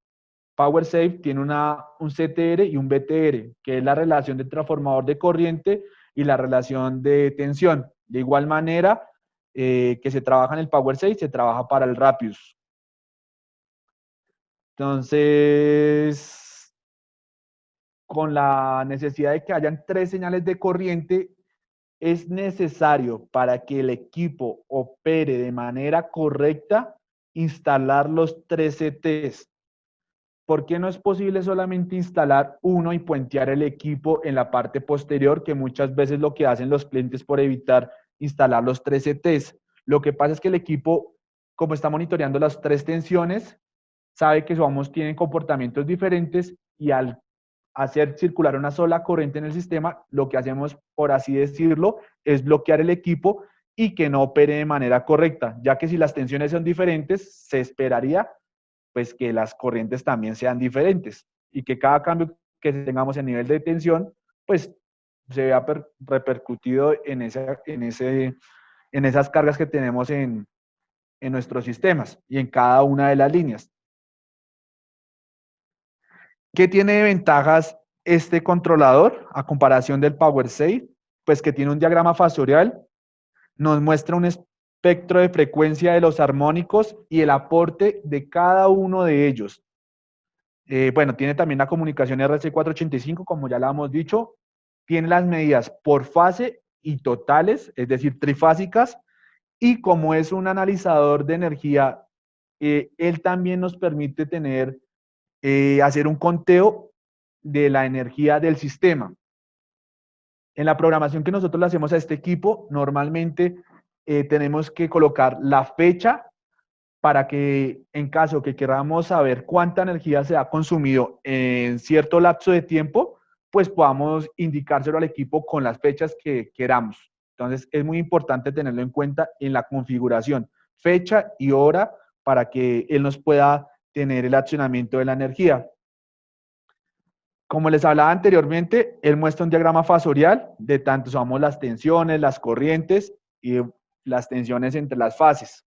Power Save tiene un CTR y un BTR, que es la relación de transformador de corriente y la relación de tensión. De igual manera que se trabaja en el Power Save, se trabaja para el Rapius. Entonces, con la necesidad de que hayan 3 señales de corriente, es necesario para que el equipo opere de manera correcta instalar los 3 CTs. ¿Por qué no es posible solamente instalar uno y puentear el equipo en la parte posterior, que muchas veces lo que hacen los clientes por evitar instalar los 3 CTs? Lo que pasa es que el equipo, como está monitoreando las 3 tensiones, sabe que ambos tienen comportamientos diferentes y al hacer circular una sola corriente en el sistema, lo que hacemos, por así decirlo, es bloquear el equipo y que no opere de manera correcta, ya que si las tensiones son diferentes, se esperaría pues que las corrientes también sean diferentes y que cada cambio que tengamos en nivel de tensión, pues se vea repercutido en esas cargas que tenemos en nuestros sistemas y en cada una de las líneas. ¿Qué tiene de ventajas este controlador a comparación del PowerSafe? Pues que tiene un diagrama fasorial, nos muestra un espectro de frecuencia de los armónicos y el aporte de cada uno de ellos. Bueno, tiene también la comunicación RC485, como ya lo hemos dicho. Tiene las medidas por fase y totales, es decir, trifásicas. Y como es un analizador de energía, él también nos permite hacer un conteo de la energía del sistema. En la programación que nosotros le hacemos a este equipo, normalmente tenemos que colocar la fecha para que en caso que queramos saber cuánta energía se ha consumido en cierto lapso de tiempo, pues podamos indicárselo al equipo con las fechas que queramos. Entonces es muy importante tenerlo en cuenta en la configuración, fecha y hora para que él nos pueda tener el accionamiento de la energía. Como les hablaba anteriormente, él muestra un diagrama fasorial de tanto somos las tensiones, las corrientes y las tensiones entre las fases.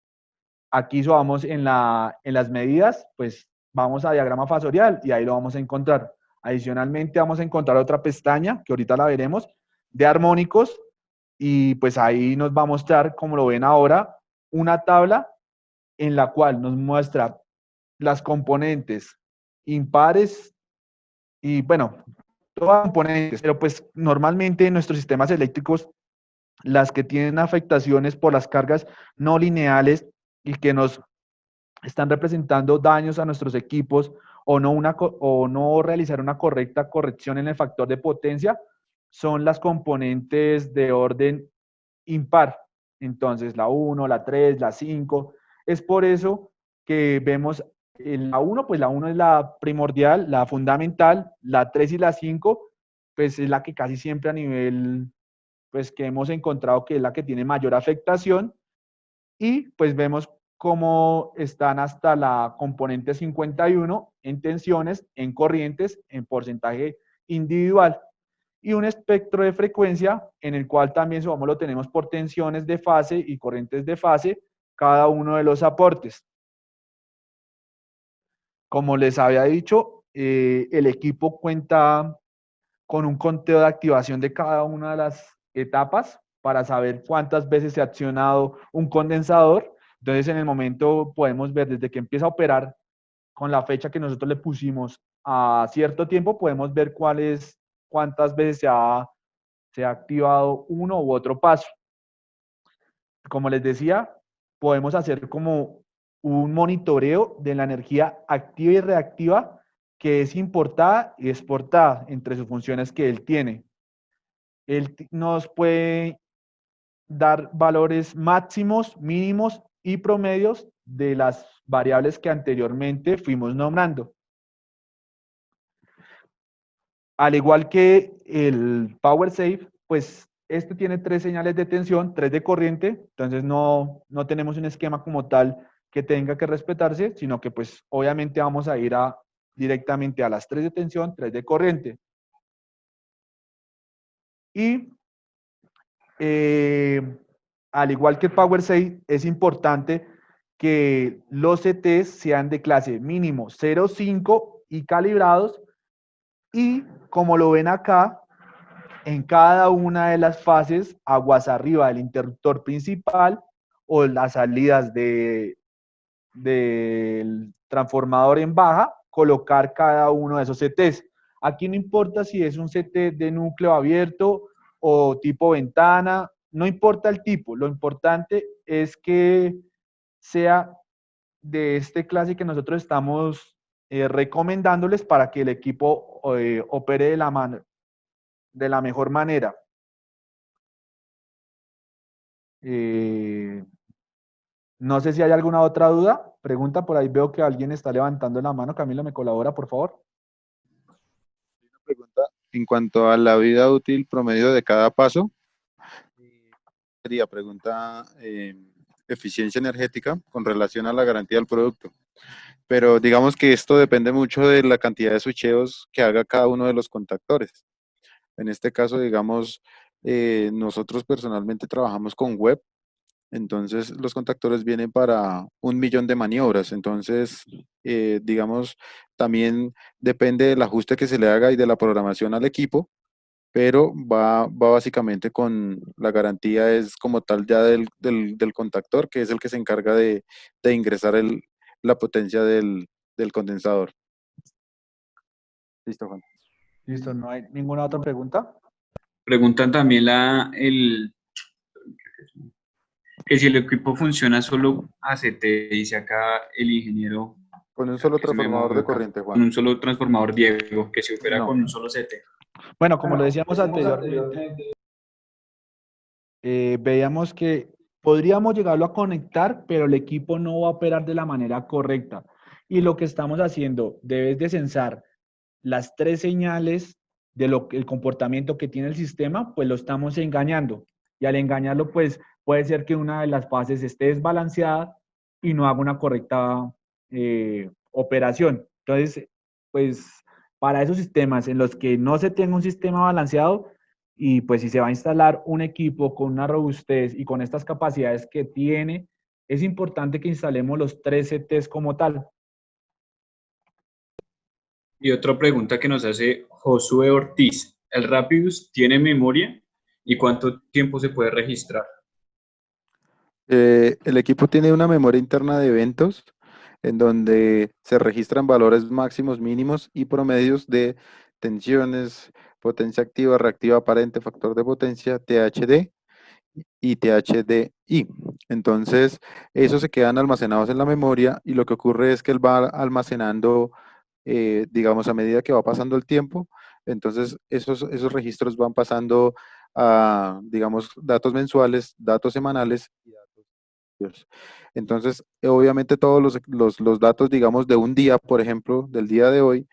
Aquí vamos en las medidas, pues vamos a diagrama fasorial y ahí lo vamos a encontrar. Adicionalmente vamos a encontrar otra pestaña, que ahorita la veremos, de armónicos y pues ahí nos va a mostrar, como lo ven ahora, una tabla en la cual nos muestra las componentes impares y bueno, todas las componentes, pero pues normalmente en nuestros sistemas eléctricos, las que tienen afectaciones por las cargas no lineales y que nos están representando daños a nuestros equipos o no realizar una correcta corrección en el factor de potencia, son las componentes de orden impar. Entonces, la 1, la 3, la 5. Es por eso que vemos la 1, pues la 1 es la primordial, la fundamental, la 3 y la 5, pues es la que casi siempre a nivel, pues que hemos encontrado que es la que tiene mayor afectación y pues vemos cómo están hasta la componente 51 en tensiones, en corrientes, en porcentaje individual y un espectro de frecuencia en el cual también lo tenemos por tensiones de fase y corrientes de fase, cada uno de los aportes. Como les había dicho, el equipo cuenta con un conteo de activación de cada una de las etapas para saber cuántas veces se ha accionado un condensador. Entonces, en el momento podemos ver desde que empieza a operar con la fecha que nosotros le pusimos a cierto tiempo, podemos ver cuántas veces se ha activado uno u otro paso. Como les decía, podemos hacer como un monitoreo de la energía activa y reactiva que es importada y exportada entre sus funciones que él tiene. Él nos puede dar valores máximos, mínimos y promedios de las variables que anteriormente fuimos nombrando. Al igual que el PowerSafe, pues este tiene 3 señales de tensión, 3 de corriente, entonces no tenemos un esquema como tal que tenga que respetarse, sino que pues obviamente vamos a ir directamente a las 3 de tensión, 3 de corriente. Y al igual que el PowerSafe, es importante que los CTs sean de clase mínimo 0,5 y calibrados. Y como lo ven acá, en cada una de las fases, aguas arriba del interruptor principal o las salidas del transformador en baja, colocar cada uno de esos CTs. Aquí no importa si es un CT de núcleo abierto o tipo ventana, no importa el tipo, lo importante es que sea de este clase que nosotros estamos recomendándoles para que el equipo opere de la mejor manera. No sé si hay alguna otra duda, pregunta, por ahí veo que alguien está levantando la mano. Camilo, ¿me colabora, por favor? Una pregunta en cuanto a la vida útil promedio de cada paso. Sería pregunta eficiencia energética con relación a la garantía del producto. pero digamos que esto depende mucho de la cantidad de switcheos que haga cada uno de los contactores. En este caso, digamos, nosotros personalmente trabajamos con web, entonces los contactores vienen para 1 millón de maniobras. Entonces, digamos, también depende del ajuste que se le haga y de la programación al equipo, pero va básicamente con la garantía es como tal ya del contactor, que es el que se encarga de ingresar la potencia del condensador. Listo, Juan. Listo, ¿no hay ninguna otra pregunta? Preguntan también que si el equipo funciona solo ACT, dice acá el ingeniero, Con un solo que se me transformador movió de acá, corriente, con Juan. un solo transformador Diego, que se opera No. con un solo CT. Bueno, como lo decíamos anteriormente, veíamos que podríamos llegarlo a conectar, pero el equipo no va a operar de la manera correcta. Y lo que estamos haciendo, debes de censar las tres señales de el comportamiento que tiene el sistema, pues lo estamos engañando. Y al engañarlo, pues puede ser que una de las fases esté desbalanceada y no haga una correcta operación. Entonces, pues para esos sistemas en los que no se tenga un sistema balanceado, y pues si se va a instalar un equipo con una robustez y con estas capacidades que tiene, es importante que instalemos los 3 CTs como tal. Y otra pregunta que nos hace Josué Ortiz, ¿el Rapidus tiene memoria y cuánto tiempo se puede registrar? El equipo tiene una memoria interna de eventos en donde se registran valores máximos, mínimos y promedios de tensiones, potencia activa, reactiva aparente, factor de potencia, THD y THDI. Entonces, esos se quedan almacenados en la memoria y lo que ocurre es que él va almacenando, digamos, a medida que va pasando el tiempo. Entonces, esos registros van pasando a, digamos, datos mensuales, datos semanales y datos diarios. Entonces, obviamente todos los datos, digamos, de un día, por ejemplo, del día de hoy,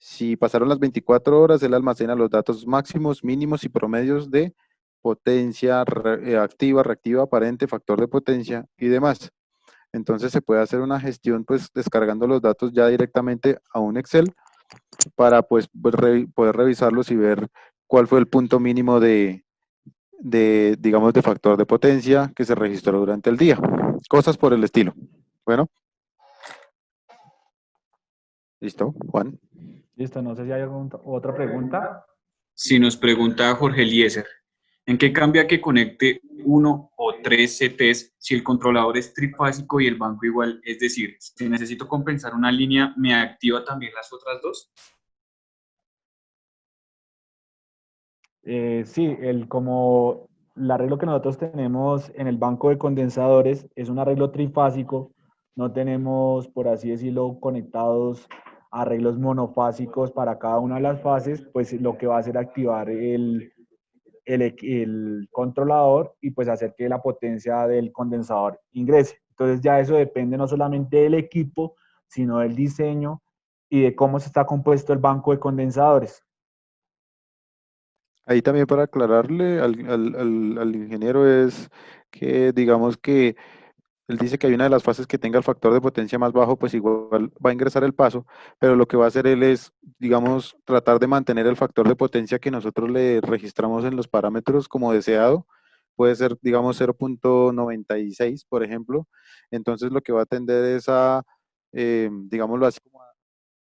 si pasaron las 24 horas, él almacena los datos máximos, mínimos y promedios de potencia activa, reactiva, aparente, factor de potencia y demás. Entonces se puede hacer una gestión pues descargando los datos ya directamente a un Excel para pues poder revisarlos y ver cuál fue el punto mínimo digamos, de factor de potencia que se registró durante el día. Cosas por el estilo. Bueno, listo, Juan. Listo, no sé si hay otra pregunta. Si nos pregunta Jorge Eliezer, ¿en qué cambia que conecte uno o tres CTs si el controlador es trifásico y el banco igual? Es decir, si necesito compensar una línea, ¿me activa también las otras dos? Sí, como el arreglo que nosotros tenemos en el banco de condensadores es un arreglo trifásico, no tenemos, por así decirlo, conectados arreglos monofásicos para cada una de las fases, pues lo que va a hacer activar el controlador y pues hacer que la potencia del condensador ingrese. Entonces ya eso depende no solamente del equipo, sino del diseño y de cómo se está compuesto el banco de condensadores. Ahí también para aclararle al ingeniero es que digamos que él dice que hay una de las fases que tenga el factor de potencia más bajo, pues igual va a ingresar el paso, pero lo que va a hacer él es, digamos, tratar de mantener el factor de potencia que nosotros le registramos en los parámetros como deseado. Puede ser, digamos, 0.96, por ejemplo. Entonces lo que va a tender es a, digámoslo así, como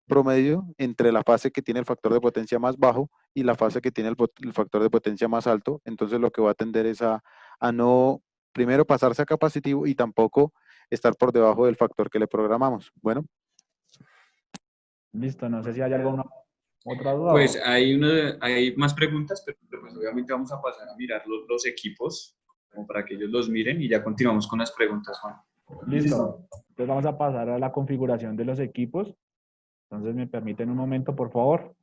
promedio entre la fase que tiene el factor de potencia más bajo y la fase que tiene el factor de potencia más alto. Entonces lo que va a tender es a no, primero pasarse a capacitivo y tampoco estar por debajo del factor que le programamos. Bueno, Listo, no sé si hay alguna otra duda. Pues hay más preguntas, pero pues obviamente vamos a pasar a mirar los equipos, como para que ellos los miren y ya continuamos con las preguntas, Juan. Listo. Entonces vamos a pasar a la configuración de los equipos. Entonces me permiten un momento, por favor.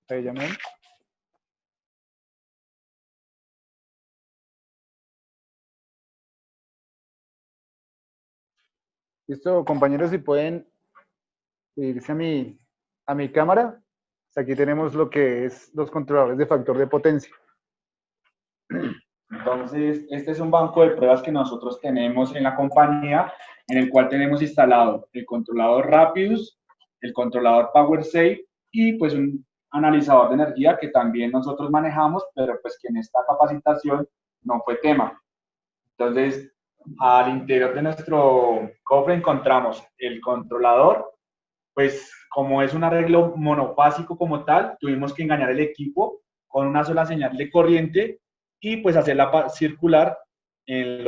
Llamen. Listo, compañeros, si pueden irse a mi cámara. Aquí tenemos lo que es los controladores de factor de potencia. Entonces, este es un banco de pruebas que nosotros tenemos en la compañía, en el cual tenemos instalado el controlador Rapidus, el controlador PowerSafe y pues un analizador de energía que también nosotros manejamos, pero pues que en esta capacitación no fue tema. Entonces, al interior de nuestro cofre encontramos el controlador, pues como es un arreglo monofásico como tal, tuvimos que engañar el equipo con una sola señal de corriente y pues hacerla circular en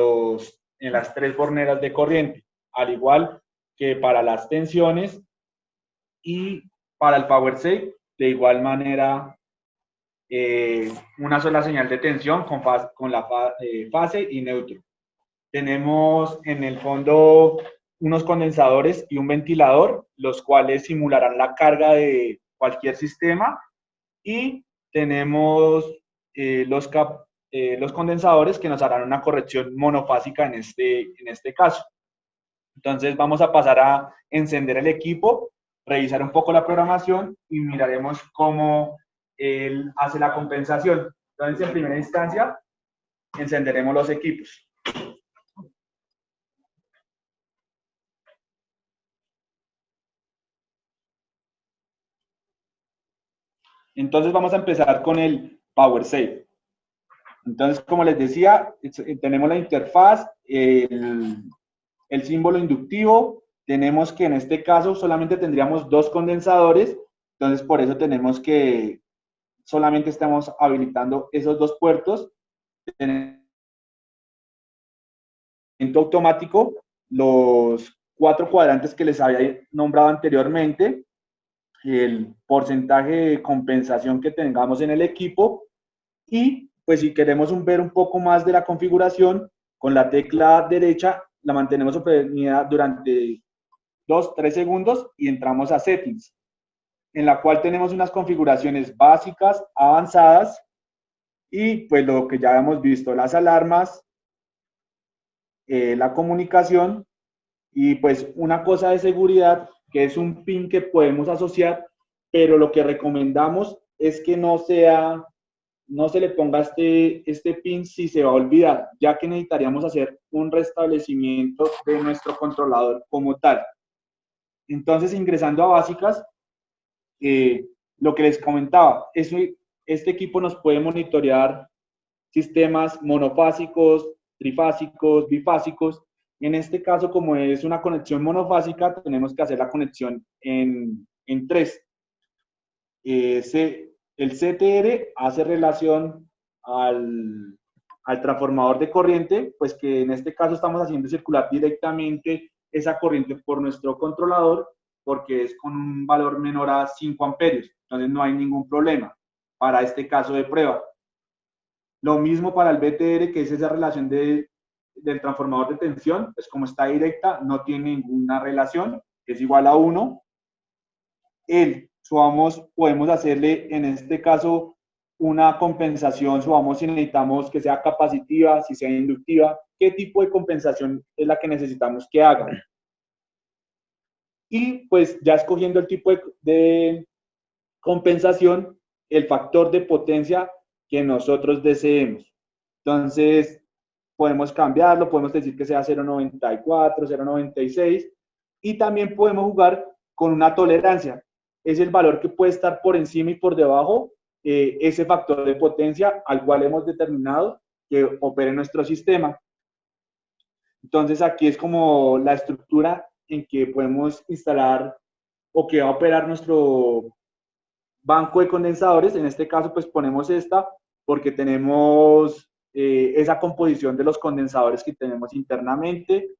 las 3 borneras de corriente, al igual que para las tensiones y para el PowerSafe, de igual manera, una sola señal de tensión con la fase y neutro. Tenemos en el fondo unos condensadores y un ventilador, los cuales simularán la carga de cualquier sistema, y tenemos los condensadores que nos harán una corrección monofásica en este caso. Entonces vamos a pasar a encender el equipo, revisar un poco la programación y miraremos cómo él hace la compensación. Entonces, en primera instancia, encenderemos los equipos. Entonces vamos a empezar con el PowerSafe. Entonces, como les decía, tenemos la interfaz, el símbolo inductivo. Tenemos que en este caso solamente tendríamos 2 condensadores, entonces por eso tenemos que solamente estamos habilitando esos 2 puertos. Automático, los 4 cuadrantes que les había nombrado anteriormente, el porcentaje de compensación que tengamos en el equipo, y pues si queremos ver un poco más de la configuración, con la tecla derecha la mantenemos oprimida durante 2-3 segundos y entramos a Settings, en la cual tenemos unas configuraciones básicas, avanzadas, y pues lo que ya hemos visto, las alarmas, la comunicación, y pues una cosa de seguridad, que es un PIN que podemos asociar, pero lo que recomendamos es que no se le ponga este PIN si se va a olvidar, ya que necesitaríamos hacer un restablecimiento de nuestro controlador como tal. Entonces, ingresando a básicas, lo que les comentaba, este equipo nos puede monitorear sistemas monofásicos, trifásicos, bifásicos. En este caso, como es una conexión monofásica, tenemos que hacer la conexión en 3. El CTR hace relación al transformador de corriente, pues que en este caso estamos haciendo circular directamente esa corriente por nuestro controlador, porque es con un valor menor a 5 amperios, entonces no hay ningún problema para este caso de prueba. Lo mismo para el BTR, que es esa relación del transformador de tensión, pues como está directa, no tiene ninguna relación, es igual a 1. Podemos hacerle en este caso una compensación, subamos si necesitamos que sea capacitiva, si sea inductiva, qué tipo de compensación es la que necesitamos que haga. Y pues ya escogiendo el tipo de compensación, el factor de potencia que nosotros deseemos. Entonces, podemos cambiarlo, podemos decir que sea 0.94, 0.96, y también podemos jugar con una tolerancia. Es el valor que puede estar por encima y por debajo, ese factor de potencia al cual hemos determinado que opere nuestro sistema. Entonces, aquí es como la estructura en que podemos instalar o que va a operar nuestro banco de condensadores. En este caso, pues ponemos esta porque tenemos esa composición de los condensadores que tenemos internamente.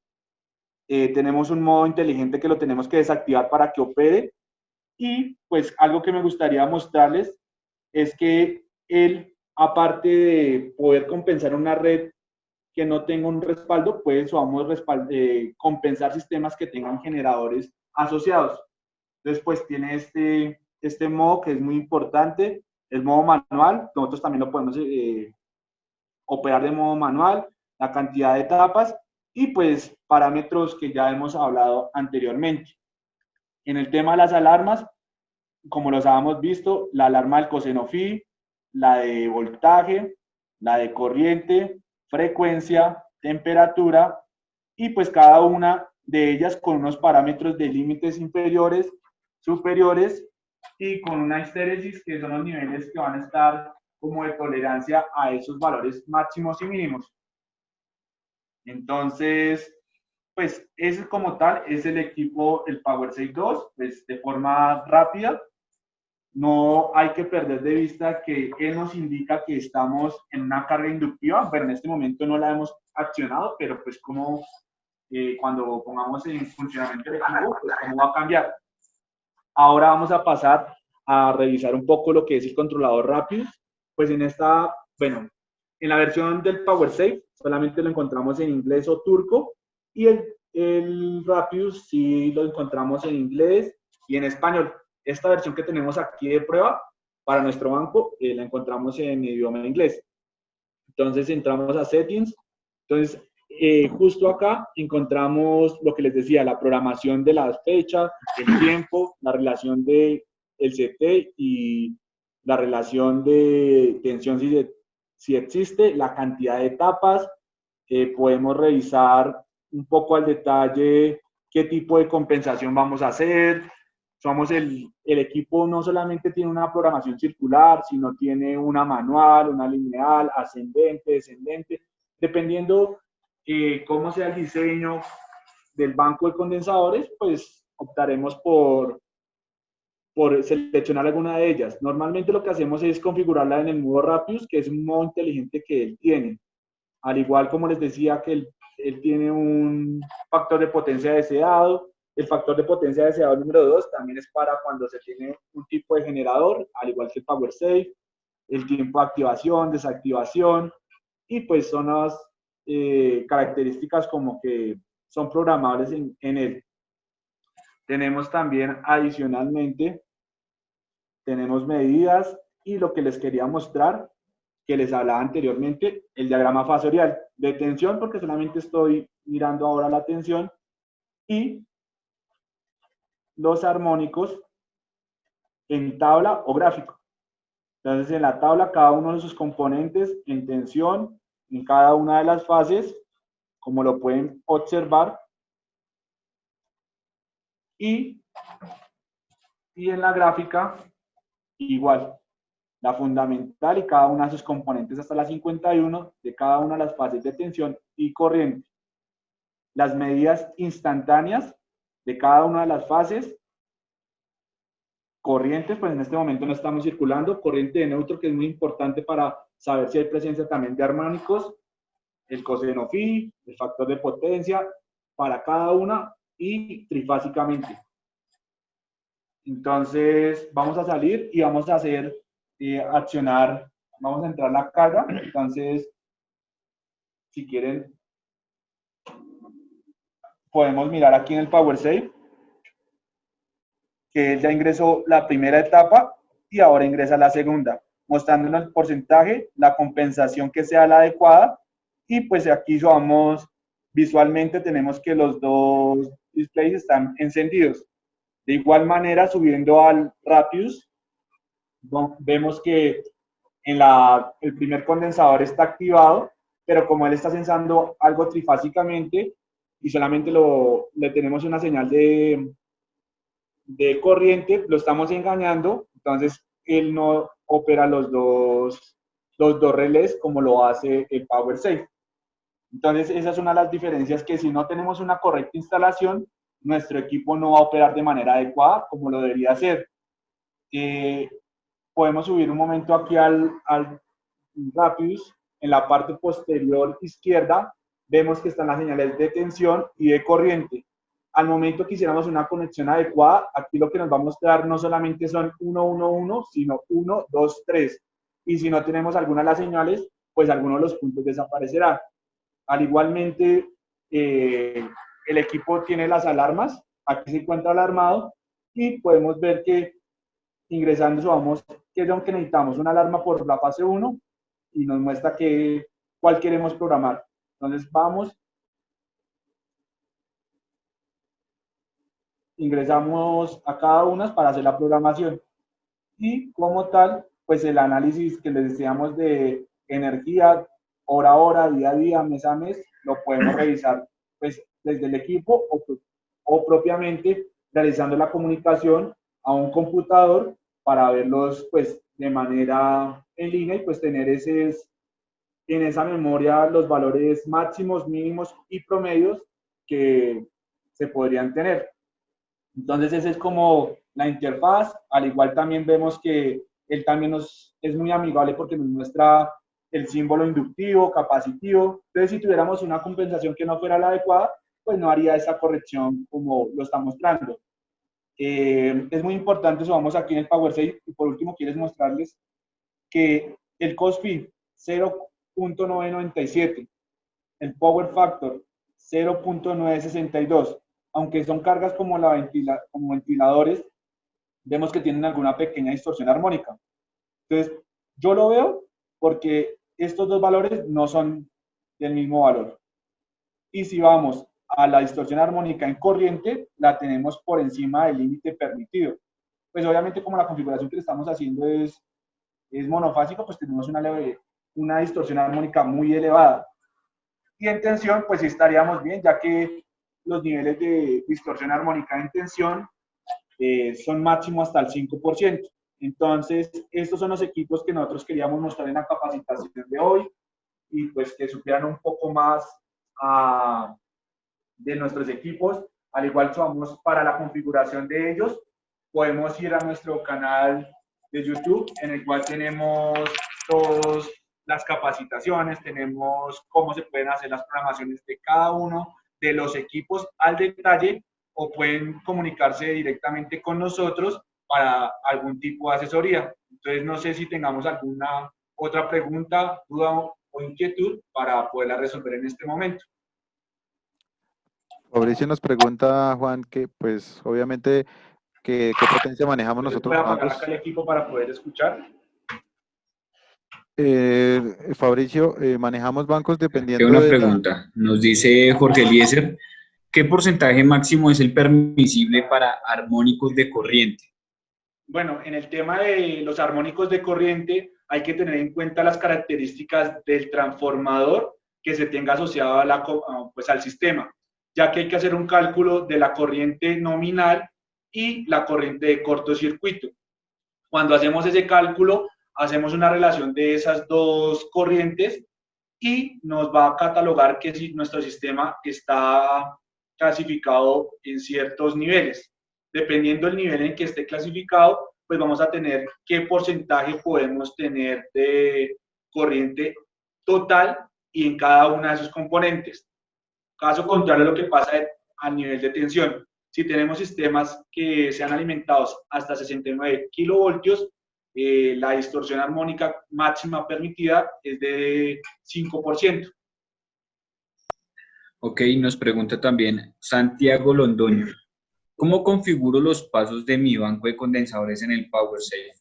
Tenemos un modo inteligente que lo tenemos que desactivar para que opere. Y pues algo que me gustaría mostrarles es que él, aparte de poder compensar una red que no tenga un respaldo, pues vamos a compensar sistemas que tengan generadores asociados. Entonces, pues tiene este modo que es muy importante, el modo manual. Nosotros también lo podemos operar de modo manual, la cantidad de etapas y pues parámetros que ya hemos hablado anteriormente. En el tema de las alarmas, como los habíamos visto, la alarma del coseno phi, la de voltaje, la de corriente, frecuencia, temperatura, y pues cada una de ellas con unos parámetros de límites inferiores, superiores, y con una histéresis, que son los niveles que van a estar como de tolerancia a esos valores máximos y mínimos. Entonces, pues ese como tal es el equipo, el PowerSafe 2, pues de forma rápida. No hay que perder de vista que él nos indica que estamos en una carga inductiva, pero en este momento no la hemos accionado, pero pues como cuando pongamos en funcionamiento el equipo, pues cómo va a cambiar. Ahora vamos a pasar a revisar un poco lo que es el controlador Rapius. Pues en esta, bueno, en la versión del PowerSafe solamente lo encontramos en inglés o turco, y el Rapius sí lo encontramos en inglés y en español. Esta versión que tenemos aquí de prueba para nuestro banco la encontramos en idioma inglés. Entonces entramos a Settings. Entonces, justo acá encontramos lo que les decía, la programación de las fechas, el tiempo, la relación de el CT y la relación de tensión si existe, la cantidad de etapas. Podemos revisar un poco al detalle qué tipo de compensación vamos a hacer. Somos el equipo no solamente tiene una programación circular, sino tiene una manual, una lineal, ascendente, descendente, dependiendo cómo sea el diseño del banco de condensadores, pues optaremos por seleccionar alguna de ellas. Normalmente lo que hacemos es configurarla en el modo Rapius, que es un modo inteligente que él tiene. Al igual como les decía que él tiene un factor de potencia deseado. El factor de potencia deseado número 2 también es para cuando se tiene un tipo de generador, al igual que el PowerSafe, el tiempo de activación, desactivación, y pues son las características como que son programables en él. Tenemos también adicionalmente, tenemos medidas y lo que les quería mostrar, que les hablaba anteriormente, el diagrama fasorial de tensión, porque solamente estoy mirando ahora la tensión, y los armónicos en tabla o gráfico. Entonces, en la tabla, cada uno de sus componentes en tensión, en cada una de las fases, como lo pueden observar, y en la gráfica, igual, la fundamental y cada una de sus componentes hasta la 51 de cada una de las fases de tensión y corriente. Las medidas instantáneas de cada una de las fases. Corrientes, pues en este momento no estamos circulando. Corriente de neutro, que es muy importante para saber si hay presencia también de armónicos. El coseno phi, el factor de potencia para cada una y trifásicamente. Entonces vamos a salir y vamos a hacer accionar, vamos a entrar la carga. Entonces, si quieren, podemos mirar aquí en el PowerSafe que él ya ingresó la primera etapa y ahora ingresa la segunda, mostrándonos el porcentaje, la compensación que sea la adecuada, y pues aquí vamos, visualmente tenemos que los dos displays están encendidos. De igual manera, subiendo al Rapius, vemos que el primer condensador está activado, pero como él está sensando algo trifásicamente y solamente le tenemos una señal de corriente, lo estamos engañando, entonces él no opera los dos relés como lo hace el PowerSafe. Entonces esa es una de las diferencias, que si no tenemos una correcta instalación, nuestro equipo no va a operar de manera adecuada como lo debería hacer. Podemos subir un momento aquí al Rapius. En la parte posterior izquierda vemos que están las señales de tensión y de corriente. Al momento que hiciéramos una conexión adecuada, aquí lo que nos va a mostrar no solamente son 1, 1, 1, sino 1, 2, 3. Y si no tenemos alguna de las señales, pues alguno de los puntos desaparecerá. Al igualmente, el equipo tiene las alarmas. Aquí se encuentra alarmado y podemos ver que ingresando vamos, que es lo que necesitamos, una alarma por la fase 1 y nos muestra cuál queremos programar. Entonces vamos, ingresamos a cada una para hacer la programación. y como tal, pues el análisis que les decíamos de energía, hora a hora, día a día, mes a mes, lo podemos revisar pues desde el equipo o propiamente realizando la comunicación a un computador para verlos pues de manera en línea y pues tener en esa memoria los valores máximos, mínimos y promedios que se podrían tener. Entonces esa es como la interfaz, al igual también vemos que él también es muy amigable porque nos muestra el símbolo inductivo, capacitivo. Entonces si tuviéramos una compensación que no fuera la adecuada, pues no haría esa corrección como lo está mostrando. Es muy importante, eso vamos aquí en el Power 6 y por último quieres mostrarles que el COSFI 0.997, el Power Factor 0.962, aunque son cargas como, como ventiladores, vemos que tienen alguna pequeña distorsión armónica. Entonces, yo lo veo porque estos dos valores no son del mismo valor. Y si vamos a la distorsión armónica en corriente, la tenemos por encima del límite permitido. Pues obviamente como la configuración que le estamos haciendo es monofásico, pues tenemos una distorsión armónica muy elevada. Y en tensión, pues sí estaríamos bien, ya que los niveles de distorsión armónica en tensión son máximo hasta el 5%. Entonces, estos son los equipos que nosotros queríamos mostrar en la capacitación de hoy y pues que supieran un poco más de nuestros equipos. Al igual que vamos para la configuración de ellos, podemos ir a nuestro canal de YouTube, en el cual tenemos todas las capacitaciones, tenemos cómo se pueden hacer las programaciones de cada uno de los equipos al detalle, o pueden comunicarse directamente con nosotros para algún tipo de asesoría. Entonces, no sé si tengamos alguna otra pregunta, duda o inquietud para poderla resolver en este momento. Fabricio nos pregunta, Juan, que pues obviamente qué potencia manejamos nosotros Voy a los apagar bancos. acá el equipo para poder escuchar. Fabricio, manejamos bancos Tengo dependiendo una de la... pregunta. Nos dice Jorge Eliezer, ¿qué porcentaje máximo es el permisible para armónicos de corriente? Bueno, en el tema de los armónicos de corriente hay que tener en cuenta las características del transformador que se tenga asociado pues al sistema, ya que hay que hacer un cálculo de la corriente nominal y la corriente de cortocircuito. Cuando hacemos ese cálculo, hacemos una relación de esas dos corrientes y nos va a catalogar que si nuestro sistema está clasificado en ciertos niveles. Dependiendo del nivel en que esté clasificado, pues vamos a tener qué porcentaje podemos tener de corriente total y en cada una de sus componentes. Caso contrario a lo que pasa a nivel de tensión. Si tenemos sistemas que sean alimentados hasta 69 kilovoltios, la distorsión armónica máxima permitida es de 5%. Ok, nos pregunta también Santiago Londoño, ¿cómo configuro los pasos de mi banco de condensadores en el PowerSafe?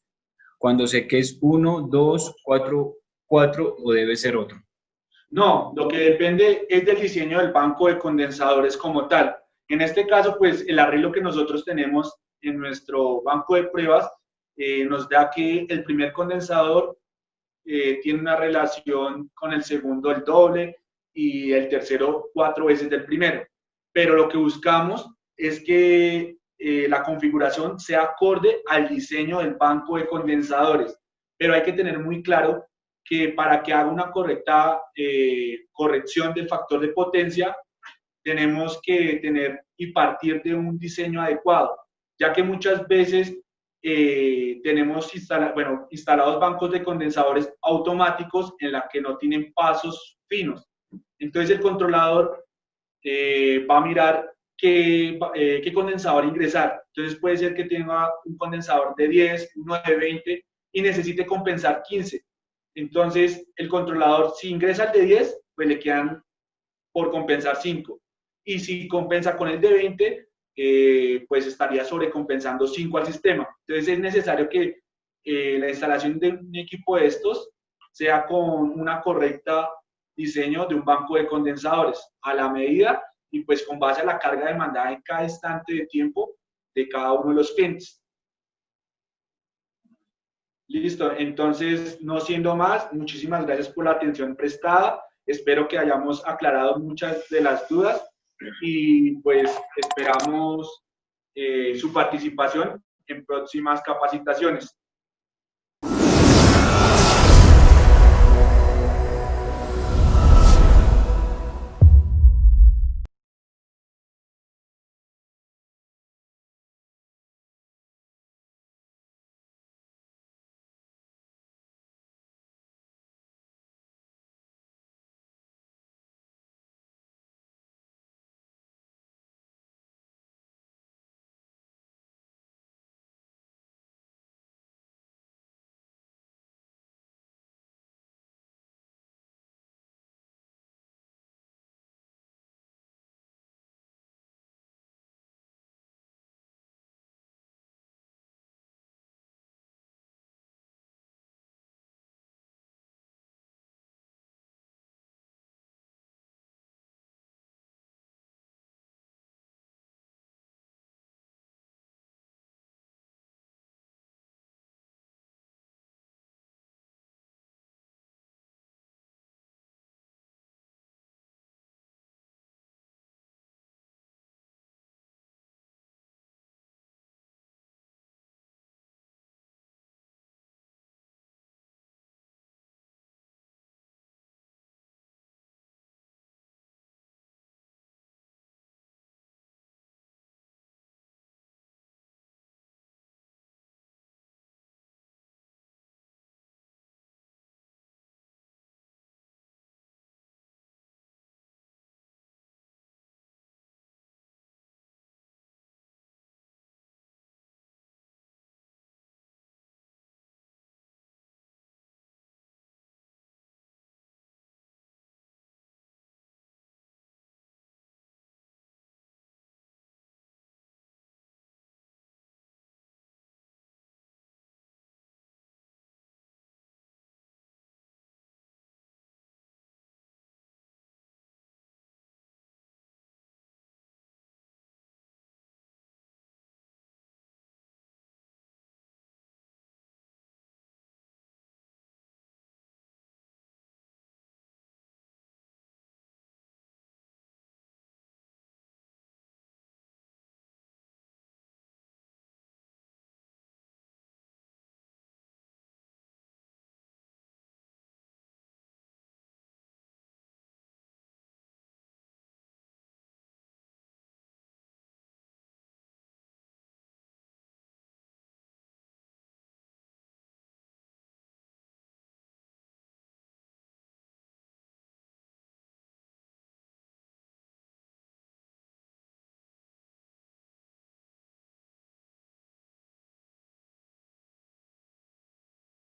Cuando sé que es 1, 2, 4, 4 o debe ser otro. No, lo que depende es del diseño del banco de condensadores como tal. En este caso, pues el arreglo que nosotros tenemos en nuestro banco de pruebas nos da que el primer condensador tiene una relación con el segundo el doble y el tercero 4 veces del primero. Pero lo que buscamos es que la configuración sea acorde al diseño del banco de condensadores. Pero hay que tener muy claro que para que haga una correcta corrección del factor de potencia, tenemos que tener y partir de un diseño adecuado, ya que muchas veces tenemos instalados bancos de condensadores automáticos en la que no tienen pasos finos. Entonces el controlador va a mirar qué condensador ingresar. Entonces puede ser que tenga un condensador de 10, uno de 20 y necesite compensar 15. Entonces el controlador, si ingresa el de 10, pues le quedan por compensar 5. Y si compensa con el de 20, pues estaría sobrecompensando 5 al sistema. Entonces es necesario que la instalación de un equipo de estos sea con una correcta diseño de un banco de condensadores a la medida y pues con base a la carga demandada en cada instante de tiempo de cada uno de los clientes. Listo, entonces, no siendo más, muchísimas gracias por la atención prestada. Espero que hayamos aclarado muchas de las dudas y pues esperamos su participación en próximas capacitaciones.